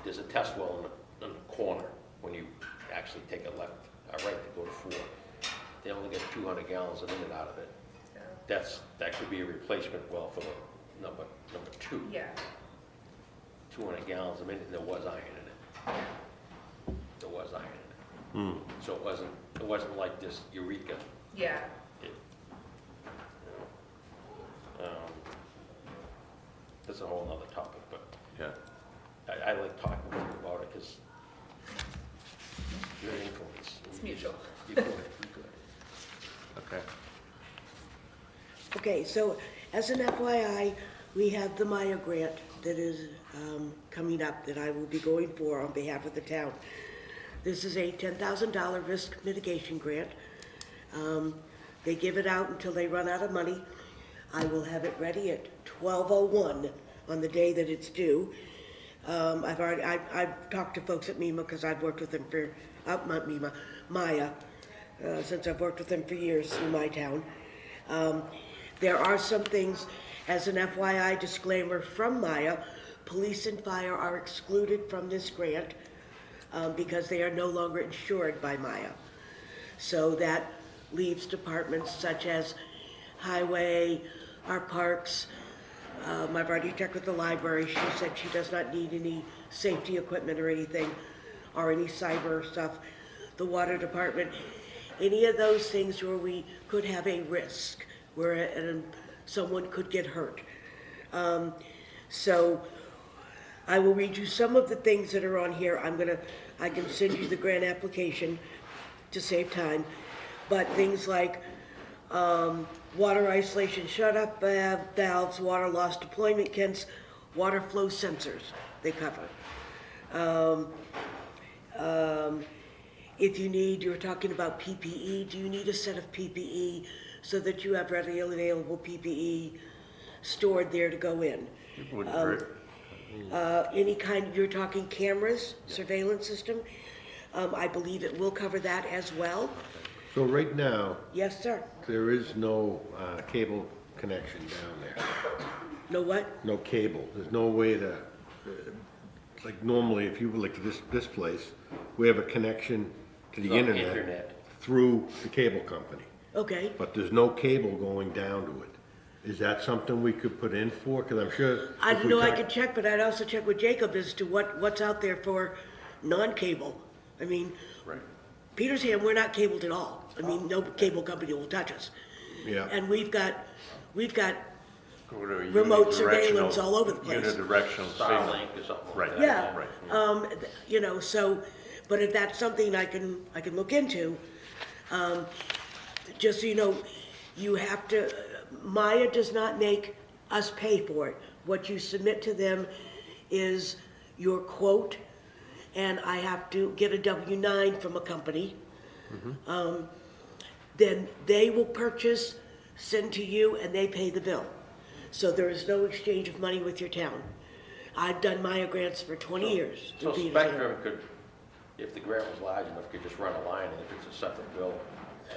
There's a test well in the corner when you actually take a left, a right to go to 4. They only get 200 gallons a minute out of it. yeah, That could be a replacement well for the number 2. yeah, 200 gallons a minute, and there was iron in it. There was iron in it. So it wasn't like this Eureka. yeah. It, you know, that's a whole nother topic, but Yeah. I like talking with you about it because your influence. It's mutual. You could. Okay. Okay, so as an FYI, We have the Maya grant that is coming up that I will be going for on behalf of the town. This is a $10,000 risk mitigation grant. They give it out until they run out of money. I will have it ready at 12:01 on the day that it's due. I've talked to folks at MEMA because I've worked with them for, not MEMA, Maya, since I've worked with them for years in my town. There are some things, as an FYI disclaimer from Maya, police and fire are excluded from this grant because they are no longer insured by Maya. So that leaves departments such as highway, our parks. I've already checked with the library. She said she does not need any safety equipment or anything, or any cyber stuff. The water department, any of those things where we could have a risk, where someone could get hurt. So I will read you some of the things that are on here. I can send you the grant application to save time, but things like water isolation shut-off valves, water loss deployment kits, water flow sensors they cover. If you need, you're talking about PPE, do you need a set of PPE so that you have readily available PPE stored there to go in? It wouldn't hurt. Any kind, you're talking cameras, surveillance system, I believe it will cover that as well. So right now, Yes, sir. there is no cable connection down there. No what? No cable. There's no way to, like normally, if you were like this place, we have a connection to the It's not internet internet. through the cable company. Okay. But there's no cable going down to it. Is that something we could put in for? Because I'm sure. I if we know I talk- could check, but I'd also check with Jacob as to what's out there for non-cable. I mean, Right. Petersham, we're not cabled at all. I mean, no cable company will touch us. Yeah. And we've got Go to a remote unidirectional- surveillance all over the place. Unidirectional signal. Starlink or something Right. like that. Yeah, Right. you know, so, but if that's something I can look into, just so you know, you have to, Maya does not make us pay for it. What you submit to them is your quote, and I have to get a W-9 from a company. Then they will purchase, send to you, and they pay the bill. So there is no exchange of money with your town. I've done Maya grants for 20 years. So in Petersham. Spectrum could, if the grant was large enough, could just run a line and if it's a separate bill.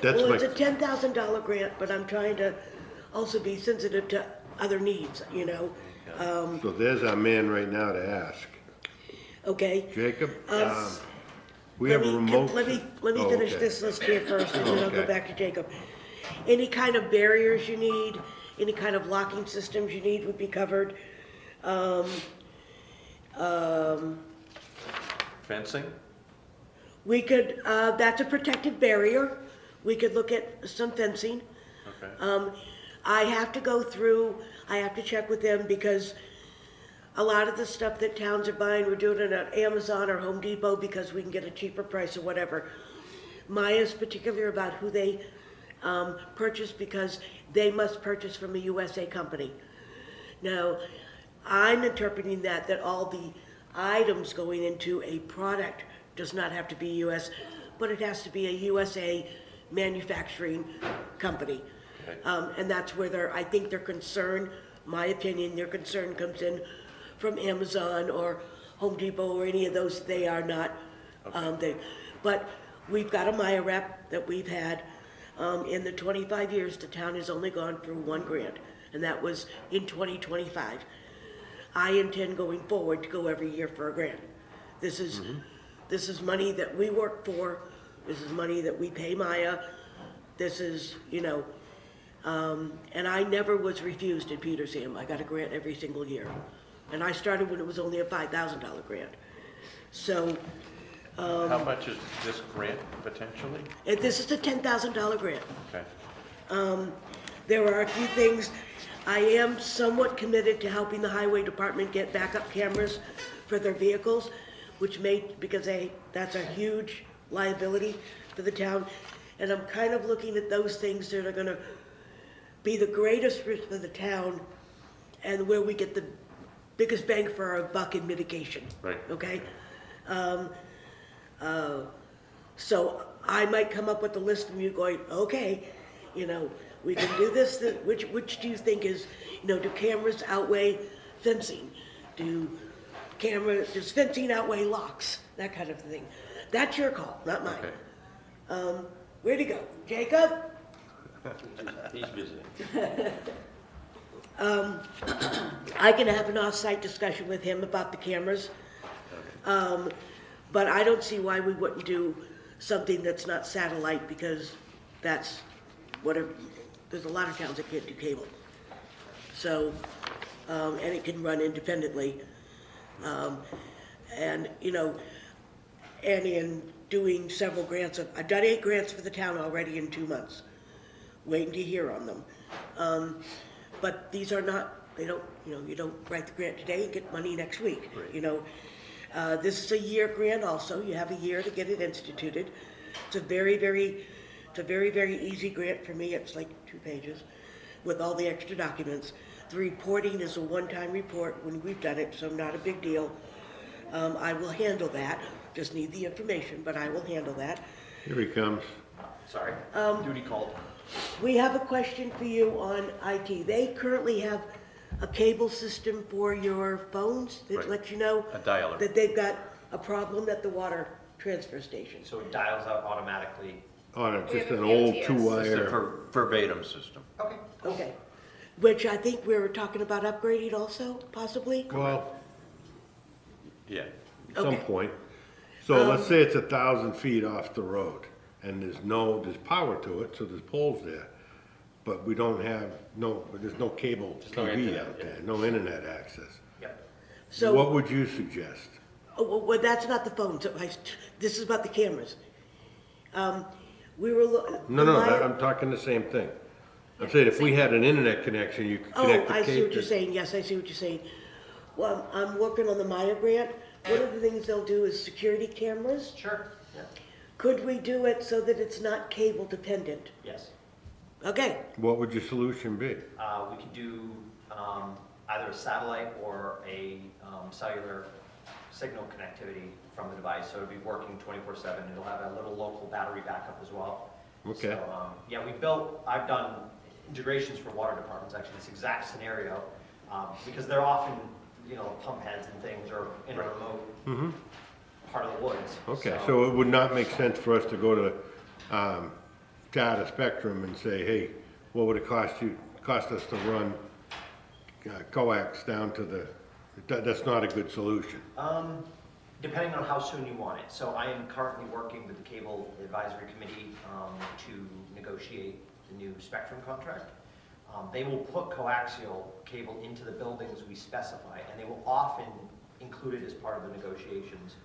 That's Well, my, it's a $10,000 grant, but I'm trying to also be sensitive to other needs, you know? so there's our man right now to ask. Okay? Jacob, we have a remote. Let me Oh, finish okay. this list here first, and then I'll go Okay. back to Jacob. Any kind of barriers you need, any kind of locking systems you need would be covered. Fencing? We could, that's a protective barrier. We could look at some fencing. Okay. I have to go through, I have to check with them because a lot of the stuff that towns are buying, we're doing it at Amazon or Home Depot because we can get a cheaper price or whatever. Maya's particular about who they purchase because they must purchase from a USA company. Now, I'm interpreting that all the items going into a product does not have to be US, but it has to be a USA manufacturing company. Okay. And that's where I think their concern, my opinion, their concern comes in from Amazon or Home Depot or any of those. They are not, but we've got a Maya rep that we've had. In the 25 years, the town has only gone through one grant, and that was in 2025. I intend going forward to go every year for a grant. This is money that we work for. This is money that we pay Maya. This is, you know, and I never was refused in Petersham. I got a grant every single year. And I started when it was only a $5,000 grant. So, How much is this grant potentially? and this is a $10,000 grant. Okay. There are a few things. I am somewhat committed to helping the highway department get backup cameras for their vehicles, which because that's a huge liability for the town. And I'm kind of looking at those things that are gonna be the greatest risk for the town and where we get the biggest bang for our buck in mitigation. Right. Okay? So I might come up with a list from you going, okay, you know, we can do this, which do you think is, you know, do cameras outweigh fencing? Does fencing outweigh locks? That kind of thing. That's your call, not mine. Okay. Where'd he go? Jacob? He's visiting. I can have an off-site discussion with him about the cameras. But I don't see why we wouldn't do something that's not satellite, because that's whatever, there's a lot of towns that can't do cable. So, and it can run independently. And, you know, and in doing several grants, I've done 8 grants for the town already in 2 months, waiting to hear on them. But these are not, they don't, you know, you don't write the grant today and get money next week, you know. This is a year grant also. You have a year to get it instituted. It's a very, very easy grant for me. It's like 2 pages with all the extra documents. The reporting is a one-time report when we've done it, so not a big deal. I will handle that. Just need the information, but I will handle that. Here he comes. Sorry, duty called. We have a question for you on IT. They currently have a cable system for your phones that Right. lets you know A dialer. that they've got a problem at the water transfer station. So it dials out automatically. On We just have an a old VLTS. It's a two-wire. verbatim system. Okay. Okay. Which I think we were talking about upgrading also, possibly? Well, Yeah. at some Okay. point. So let's say it's 1,000 feet off the road, and there's power to it, so there's poles there. But we don't have, there's no cable no TV internet, out there, no internet access. Yep. So, What would you suggest? well, that's not the phones. This is about the cameras. We were. No, I'm talking the same thing. I'm saying if we had an internet connection, you could Oh, connect the I see what cable. you're saying. Yes, I see what you're saying. Well, I'm working on the Maya grant. One of the things they'll do is security cameras. Sure. Yeah. Could we do it so that it's not cable dependent? Yes. Okay, What would your solution be? We could do either a satellite or a cellular signal connectivity from the device, so it'll be working 24/7. It'll have a little local battery backup as well. Okay. So, yeah, I've done integrations for water departments, actually, this exact scenario, because they're often, you know, pump heads and things are in a remote part of the woods. Okay, so it would not make sense for us to go to Data Spectrum and say, hey, what would it cost us to run coax down to that's not a good solution. Depending on how soon you want it. So I am currently working with the Cable Advisory Committee to negotiate the new Spectrum contract. They will put coaxial cable into the buildings we specify, and they will often include it as part of the negotiations.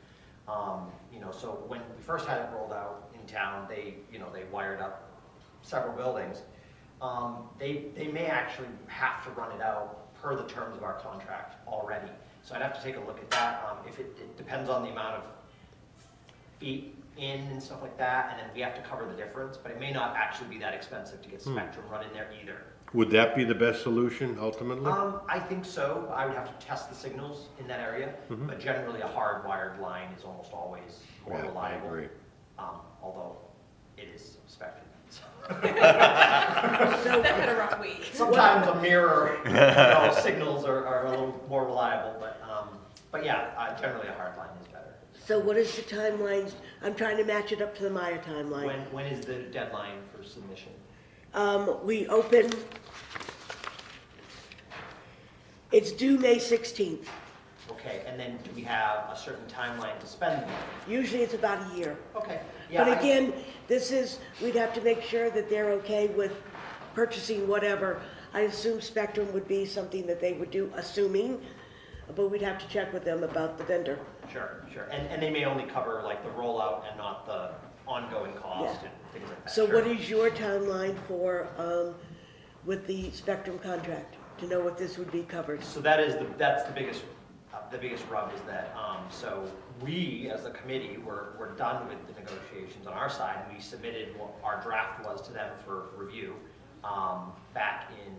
You know, so when we first had it rolled out in town, they wired up several buildings. They may actually have to run it out per the terms of our contract already. So I'd have to take a look at that. If it depends on the amount of feet in and stuff like that, and then we have to cover the difference, but it may not actually be that expensive to get Spectrum run in there either. Would that be the best solution ultimately? I think so. I would have to test the signals in that area, but generally a hardwired line is almost always more Yeah, I reliable. agree. Although it is Spectrum. So. so, That had a rough week. Sometimes a mirror, signals are a little more reliable, but yeah, generally a hard line is better. so what is the timeline? I'm trying to match it up to the Maya timeline. When is the deadline for submission? We open, it's due May 16th. Okay, and then do we have a certain timeline to spend the money? Usually it's about a year. Okay. Yeah, But again, we'd have to make sure that they're okay with purchasing whatever. I assume Spectrum would be something that they would do, assuming, but we'd have to check with them about the vendor. Sure. And they may only cover like the rollout and not the ongoing cost Yeah. and things like that. So Sure. what is your timeline for, with the Spectrum contract, to know what this would be covered? So that's the biggest rub is that, so we, as a committee, we're done with the negotiations on our side, and we submitted what our draft was to them for review back in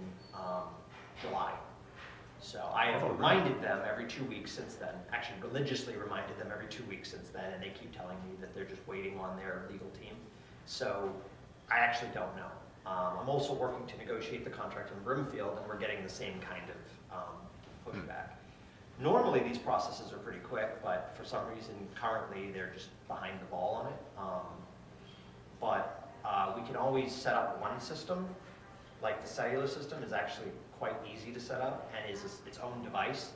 July. So I have reminded them every 2 weeks since then, actually religiously reminded them every 2 weeks since then, and they keep telling me that they're just waiting on their legal team. So I actually don't know. I'm also working to negotiate the contract in Brookfield, and we're getting the same kind of pushback. Normally, these processes are pretty quick, but for some reason, currently, they're just behind the ball on it. We can always set up one system. Like the cellular system is actually quite easy to set up and is its own device.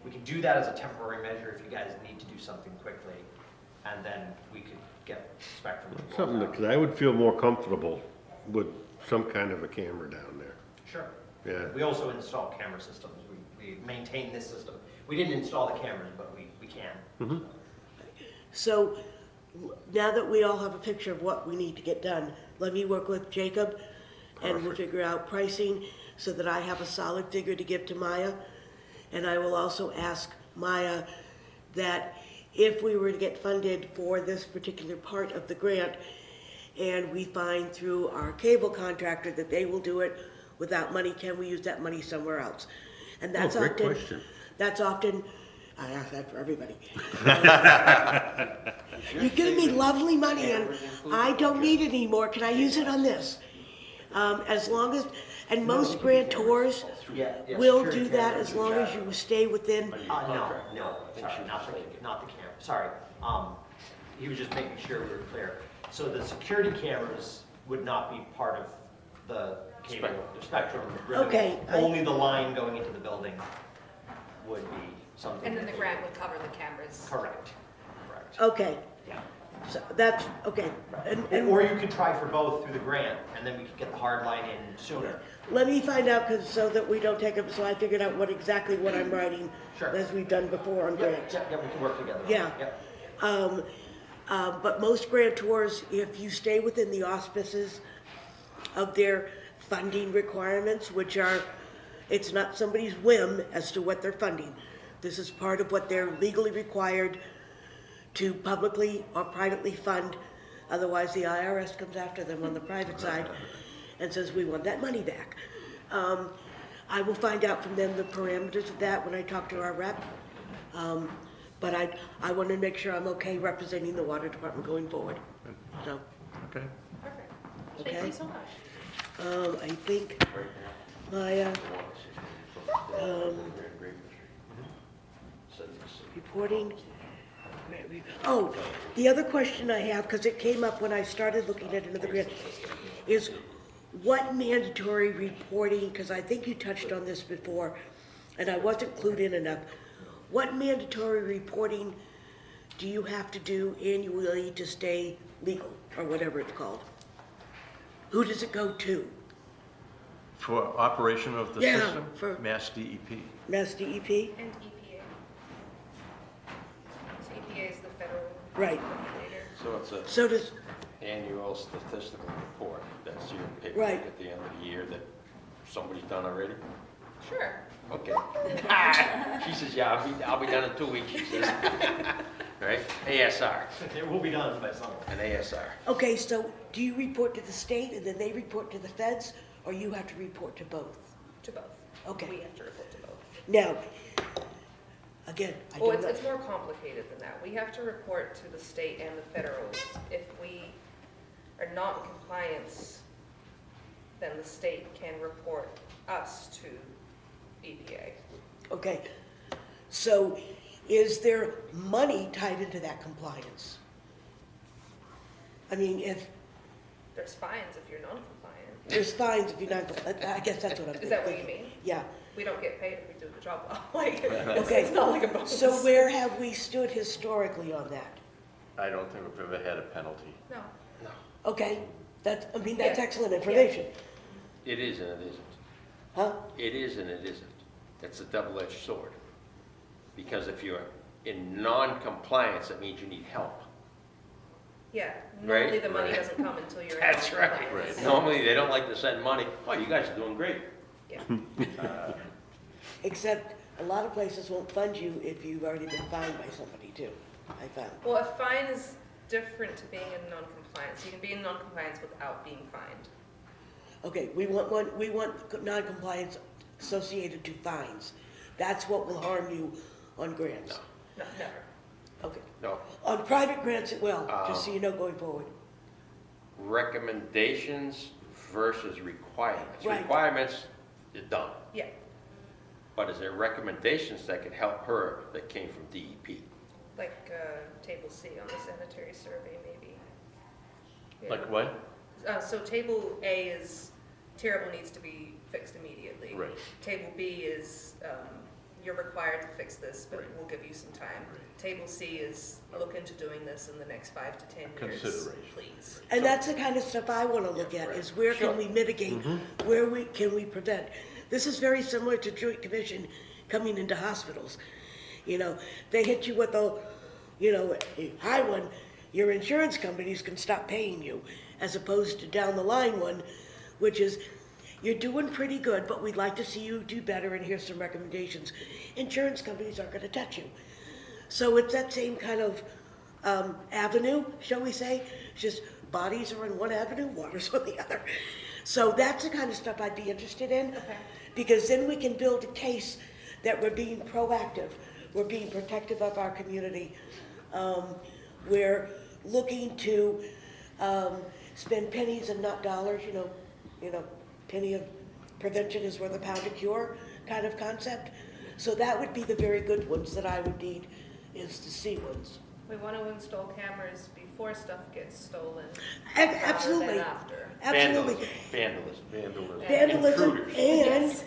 We can do that as a temporary measure if you guys need to do something quickly, and then we could get Spectrum to roll Something that, out. because I would feel more comfortable with some kind of a camera down there. Sure. Yeah. We also install camera systems. We maintain this system. We didn't install the cameras, but we can. So now that we all have a picture of what we need to get done, let me work with Jacob and we'll figure out pricing so that I have a solid figure to give to Maya. And I will also ask Maya that if we were to get funded for this particular part of the grant and we find through our cable contractor that they will do it without money, can we use that money somewhere else? And that's great often, question. that's often, I ask that for everybody. You're giving me lovely money and I don't need it anymore. Can I use it on this? As long as, and most grantors will do that as long as you stay within, No, sorry, not the camera, sorry. He was just making sure we were clear. So the security cameras would not be part of the cable, Spectrum. Okay, Only the line going into the building would be something. And then the grant would cover the cameras. Correct. okay, Yeah. so that's, okay. And Or you could try for both through the grant, and then we could get the hard line in sooner. let me find out, because so that we don't take up, so I figured out exactly what I'm writing, Sure. as we've done before on grants. Yeah, we can work together. Yeah. Yep. But most grantors, if you stay within the auspices of their funding requirements, which are, it's not somebody's whim as to what they're funding. This is part of what they're legally required to publicly or privately fund. Otherwise, the IRS comes after them on the private side and says, we want that money back. I will find out from them the parameters of that when I talk to our rep. But I want to make sure I'm okay representing the water department going forward. So, Okay. Perfect. Thank Okay. you so much. I think my reporting. Oh, the other question I have, because it came up when I started looking at another grant, is what mandatory reporting, because I think you touched on this before, and I wasn't clued in enough. What mandatory reporting do you have to do annually to stay legal, or whatever it's called? Who does it go to? For operation of the Yeah, system? for- Mass DEP. Mass DEP? And EPA. So EPA is the federal Right. regulator. So it's a So does, annual statistical report, that's your paper Right. at the end of the year that somebody's done already? Sure. Okay. She says, yeah, I'll be done in 2 weeks, she says. Right? ASR, It will be done by summer. an ASR. okay, so do you report to the state and then they report to the feds, or you have to report to both? To both. Okay. We have to report to both. Now, again, I Well, don't know. it's more complicated than that. We have to report to the state and the federals. If we are not in compliance, then the state can report us to EPA. Okay, so is there money tied into that compliance? I mean, if, There's fines if you're non-compliant. there's fines if you're not, I guess that's what I'm thinking. Is that what you mean? Yeah, We don't get paid if we do the job well. Like, Okay. it's not like a bonus. so where have we stood historically on that? I don't think we've ever had a penalty. No. Okay, that's, I mean, that's Yeah. excellent information, It is and it isn't. huh? It is and it isn't. It's a double-edged sword. Because if you're in non-compliance, that means you need help. Yeah, normally Right, the money right. doesn't come until you're in That's right. non-compliance. Normally, they don't like to send money. Oh, you guys are doing great. Yeah. Except a lot of places won't fund you if you've already been fined by somebody too, I found. Well, a fine is different to being in non-compliance. You can be in non-compliance without being fined. Okay, we want non-compliance associated to fines. That's what will harm you on grants. No, never. Okay. No, On private grants, it will, just so you know going forward. recommendations versus requirements. Right. Requirements is done, Yeah, but is there recommendations that could help her that came from DEP? like table C on the sanitary survey, maybe. Yeah. Like what? So table A is terrible, needs to be fixed immediately. Right. Table B is, you're required to fix this, but we'll give you some time. Table C is, look into doing this in the next 5 to 10 years, Consideration. please. And that's the kind of stuff I want to look at, is where can we mitigate, where can we prevent? This is very similar to Joint Commission coming into hospitals. You know, they hit you with a high one, your insurance companies can stop paying you, as opposed to down the line one, which is, you're doing pretty good, but we'd like to see you do better, and here's some recommendations. Insurance companies aren't gonna touch you. So it's that same kind of avenue, shall we say? It's just bodies are on one avenue, water's on the other. So that's the kind of stuff I'd be interested in. Okay. Because then we can build a case that we're being proactive, we're being protective of our community. We're looking to spend pennies and not dollars, penny of prevention is worth a pound of cure kind of concept. So that would be the very good ones that I would need, is the C ones. We want to install cameras before stuff gets stolen. Absolutely. Rather than after. Absolutely. Vandalism. Vandalism, Intruders. and Yes.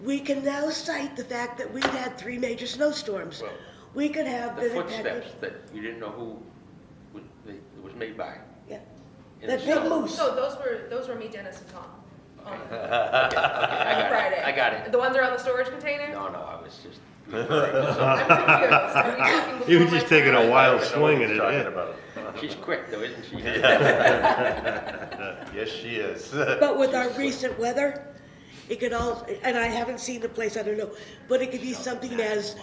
we can now cite the fact that we've had 3 major snowstorms. Well, We could have The been footsteps that you didn't know who it was made by. Yeah. In That the big snow. moose. No, those were me, Dennis, and Tom. On I got Friday. it. I got it. The ones that are on the storage container? No, I was just referring to something. I'm confused. Are we talking He was before just my taking time? a wild I know swing what at you're it. talking Yeah. about. She's quick though, isn't she? Yes, she is. But with our recent weather, it could all, and I haven't seen the place, I don't know, but it could be something as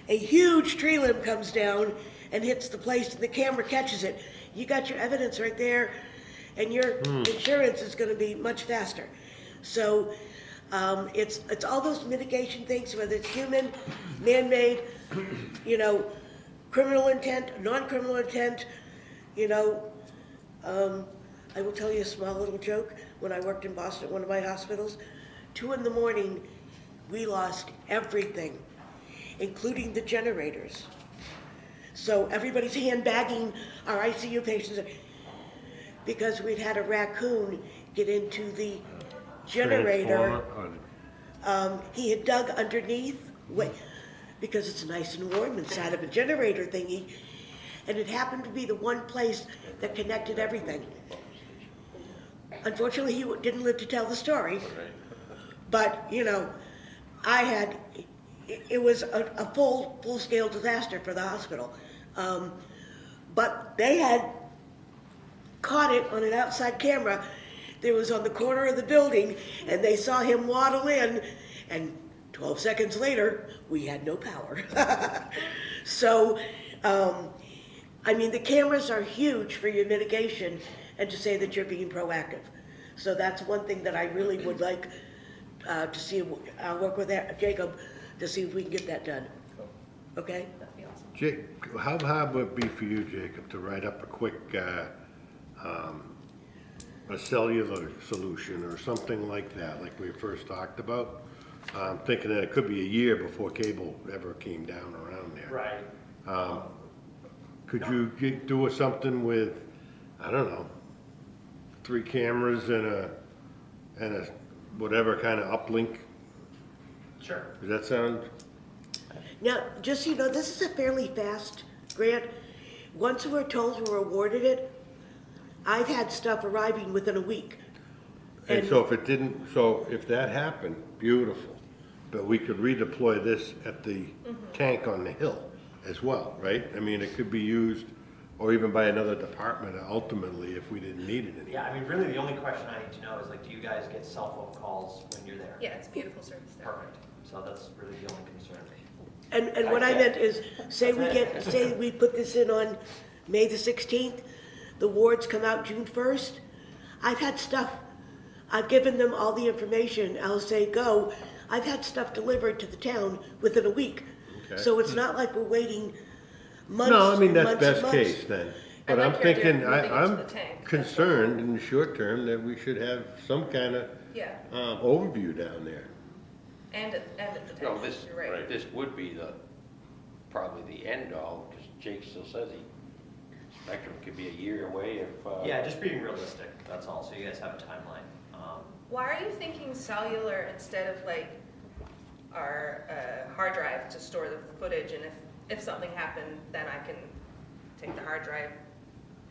a huge tree limb comes down and hits the place and the camera catches it. You got your evidence right there, and your insurance is gonna be much faster. So, it's all those mitigation things, whether it's human, man-made, criminal intent, non-criminal intent, I will tell you a small little joke. When I worked in Boston at one of my hospitals, 2 in the morning, we lost everything, including the generators. So everybody's handbagging our ICU patients because we'd had a raccoon get into the generator. Transformer, He had dug underneath, because it's nice and warm inside of a generator thingy, and it happened to be the one place that connected everything. Unfortunately, he didn't live to tell the story, but, it was a full-scale disaster for the hospital. But they had caught it on an outside camera. It was on the corner of the building, and they saw him waddle in, and 12 seconds later, we had no power. So, the cameras are huge for your mitigation, and to say that you're being proactive. So that's one thing that I really would like to see. I'll work with Jacob to see if we can get that done. Okay? That'd be awesome. Jake, how hard would it be for you, Jacob, to write up a quick, a cellular solution or something like that, like we first talked about? I'm thinking that it could be a year before cable ever came down around there. Right. Could you do something with, I don't know, 3 cameras and a whatever kind of uplink? Sure. Does that sound? Now, just so you know, this is a fairly fast grant. Once we're told we're awarded it, I've had stuff arriving within a week. And so if that happened, beautiful, but we could redeploy this at the tank on the hill as well, right? It could be used, or even by another department ultimately if we didn't need it anymore. Yeah, really the only question I need to know is do you guys get cell phone calls when you're there? Yeah, it's a beautiful service there. Perfect. So that's really the only concern. And what I meant is, say we put this in on May the 16th, the wards come out June 1st. I've had stuff, I've given them all the information. I'll say, go. I've had stuff delivered to the town within a week. Okay. So it's not like we're waiting months No, I mean, and that's months and best months. case then. But I I'm like your idea of thinking, moving it to I'm the tank. That's concerned in the short term that we should have some kind of Yeah, overview down there. and at the No, tank, this, you're right. this would be probably the end all, because Jake still says Spectrum could be a year away if. Yeah, just being realistic, that's all, so you guys have a timeline. Why are you thinking cellular instead of like our hard drive to store the footage? And if something happened, then I can take the hard drive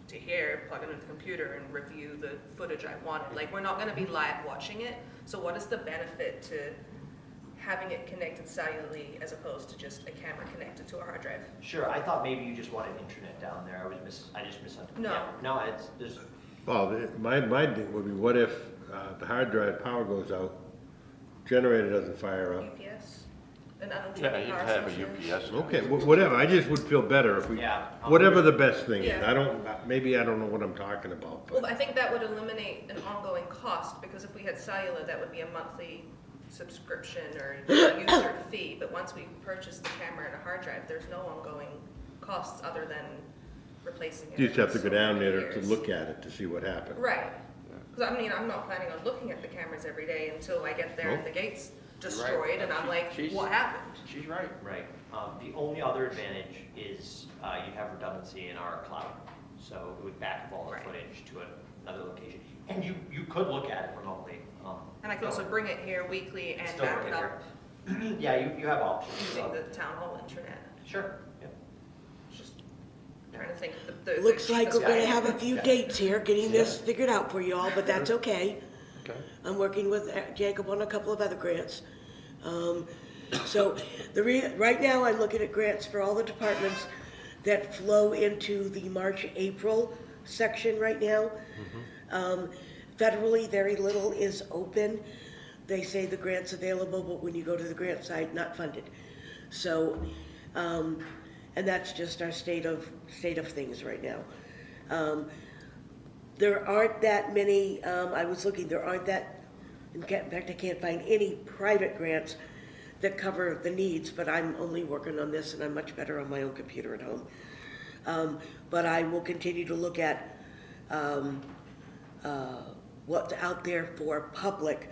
to here, plug it into the computer and review the footage I wanted. Like, we're not gonna be live watching it, so what is the benefit to having it connected cellularly as opposed to just a camera connected to a hard drive? Sure, I thought maybe you just wanted internet down there, I just misunderstood. No. Yeah, no, there's, Well, my thing would be, what if the hard drive power goes out, generator doesn't fire up? UPS? An uninterrupted Yeah, you power can have a source? UPS. Okay, whatever, I just would feel better if we, Yeah. whatever the best thing is. Yeah. I don't, maybe I don't know what I'm talking about, Well, but, I think that would eliminate an ongoing cost, because if we had cellular, that would be a monthly subscription or user fee. But once we purchase the camera and a hard drive, there's no ongoing costs other than replacing it. you just have to every go so down many there to years. look at it to see what happened. Right. Because I mean, I'm not planning on looking at the cameras every day until I get there and the gate's destroyed and I'm like, She's- what happened? She's right. right. The only other advantage is you have redundancy in our cloud. So it would back up all the Right. footage to another location. And you could look at it remotely. And I can also bring it here weekly and Still back bring it it up Yeah, you have options. using the town hall internet. Sure, yeah. Just trying to think the Looks like we're cheapest gonna way. have a few dates here, getting this figured out for you all, but that's okay. Okay. I'm working with Jacob on a couple of other grants. So right now, I'm looking at grants for all the departments that flow into the March, April section right now. Federally, very little is open. They say the grant's available, but when you go to the grant site, not funded. So, and that's just our state of things right now. There aren't that many, I was looking, there aren't that, in fact, I can't find any private grants that cover the needs, but I'm only working on this and I'm much better on my own computer at home. But I will continue to look at what's out there for public.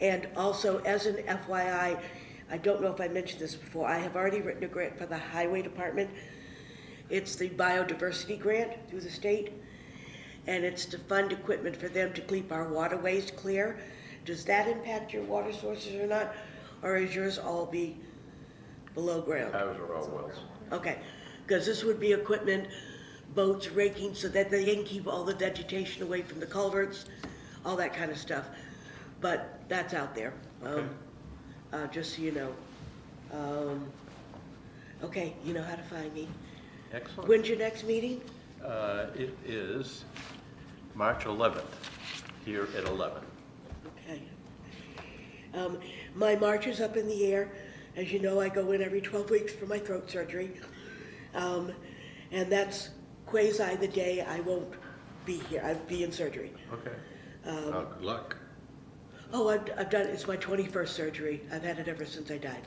And also, as an FYI, I don't know if I mentioned this before, I have already written a grant for the highway department. It's the biodiversity grant through the state, and it's to fund equipment for them to keep our waterways clear. Does that impact your water sources or not, or is yours all be below ground? Ours are all wells. Okay, because this would be equipment, boats, raking, so that they can keep all the vegetation away from the culverts, all that kind of stuff. But that's out there, just so you know. Okay, you know how to find me. Excellent. When's your next meeting? It is March 11th, here at 11. Okay. My March is up in the air. As you know, I go in every 12 weeks for my throat surgery. And that's quasi the day I won't be here. I'll be in surgery. Okay. Well, good luck. Oh, I've done, it's my 21st surgery. I've had it ever since I died.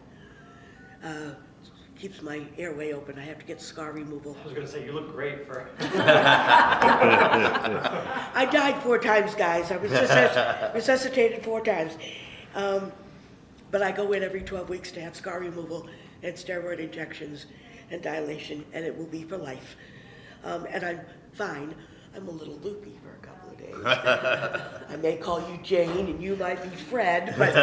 Keeps my airway open. I have to get scar removal. I was gonna say, you look great for. I died 4 times, guys. I was resuscitated 4 times. But I go in every 12 weeks to have scar removal and steroid injections and dilation, and it will be for life. And I'm fine. I'm a little loopy for a couple of days. I may call you Jane, and you might be Fred, but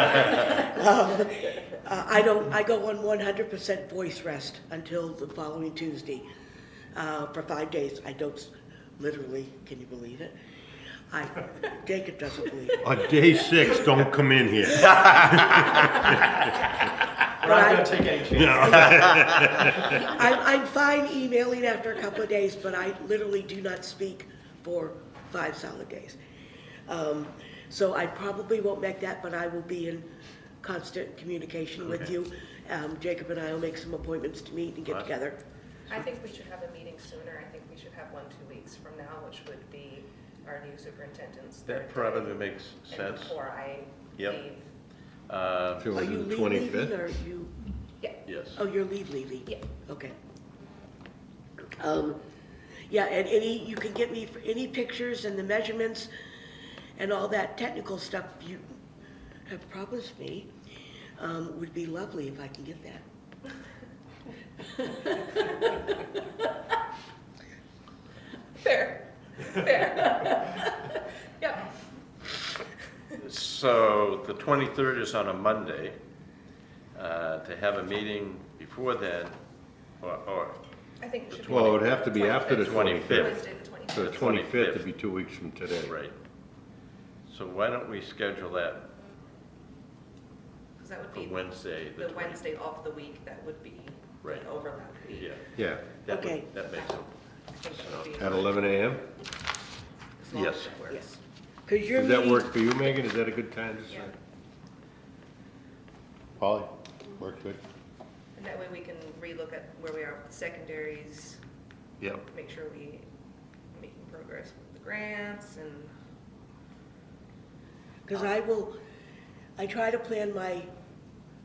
I go on 100% voice rest until the following Tuesday for 5 days. I don't literally. Can you believe it? Jacob doesn't believe it. On day 6, don't come in here. We're not gonna take any chances. I'm fine emailing after a couple of days, but I literally do not speak for 5 solid days. So I probably won't make that, but I will be in constant communication with you. Jacob and I will make some appointments to meet and get together. I think we should have a meeting sooner. I think we should have one 2 weeks from now, which would be our new superintendent's That third probably day, makes and sense. before I Yep. leave. So Are we'll you do the leaving 25th? or you, Yeah, Yes. oh, you're leaving? yeah. Okay. Yeah, and you can get me any pictures and the measurements and all that technical stuff you have promised me, would be lovely if I can get that. Fair, fair. Yeah. So the 23rd is on a Monday. To have a meeting before then, or I think it should be. Well, it like would have to be after the 25th. 25th. Wednesday, the 25th. So the 25th would be 2 weeks from today. right. So why don't we schedule that Because that would for be Wednesday, the 20th? Wednesday of the week, that would be Right. an overlap week. Yeah. Yeah, That would- Okay. That makes it. I think that would be. at 11 a.m.? as long as Yes. it works. Yes. Because your Does that meeting, work for you, Megan? Is that a good time to Yeah. say? Polly, works good? And that way we can relook at where we are with the secondaries, Yep. make sure we making progress with the grants and. because I try to plan my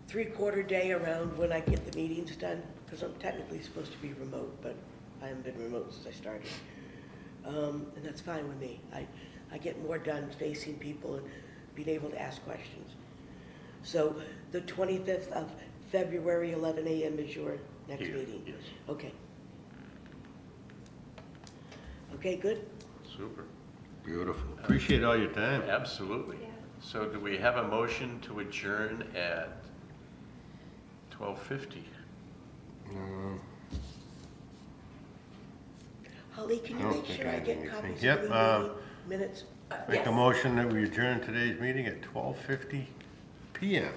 3/4 day around when I get the meetings done, because I'm technically supposed to be remote, but I haven't been remote since I started. And that's fine with me. I get more done facing people and being able to ask questions. So the 25th of February, 11 a.m. is your next Here, meeting? yes. Okay. Okay, good. Super. Beautiful. Appreciate all your time. Absolutely. Yeah. So do we have a motion to adjourn at 12:50? Holly, can I you don't make think sure I I have get anything. copies Yep, of the meeting minutes? Make a Yes. motion that we adjourn today's meeting at 12:50 p.m.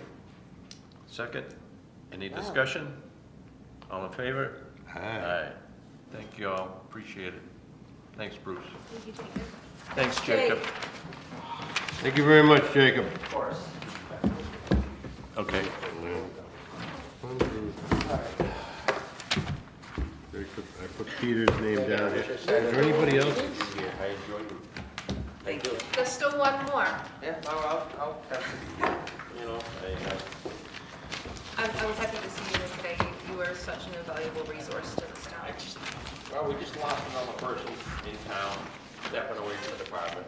Second? Any Wow. discussion? All in favor? Aye. Thank you all, appreciate it. Thanks, Bruce. Thank you, Jacob. Thanks, Jake. Jacob. Thank you very much, Jacob. Of course. Okay. Jacob, I put Peter's name down here. Is there anybody else? I enjoyed them. Thank you. There's still one more. Yeah, I'll test it, you know, I was happy to see you today. You were such an invaluable resource to this town. well, we just lost another person in town, stepping away from the department.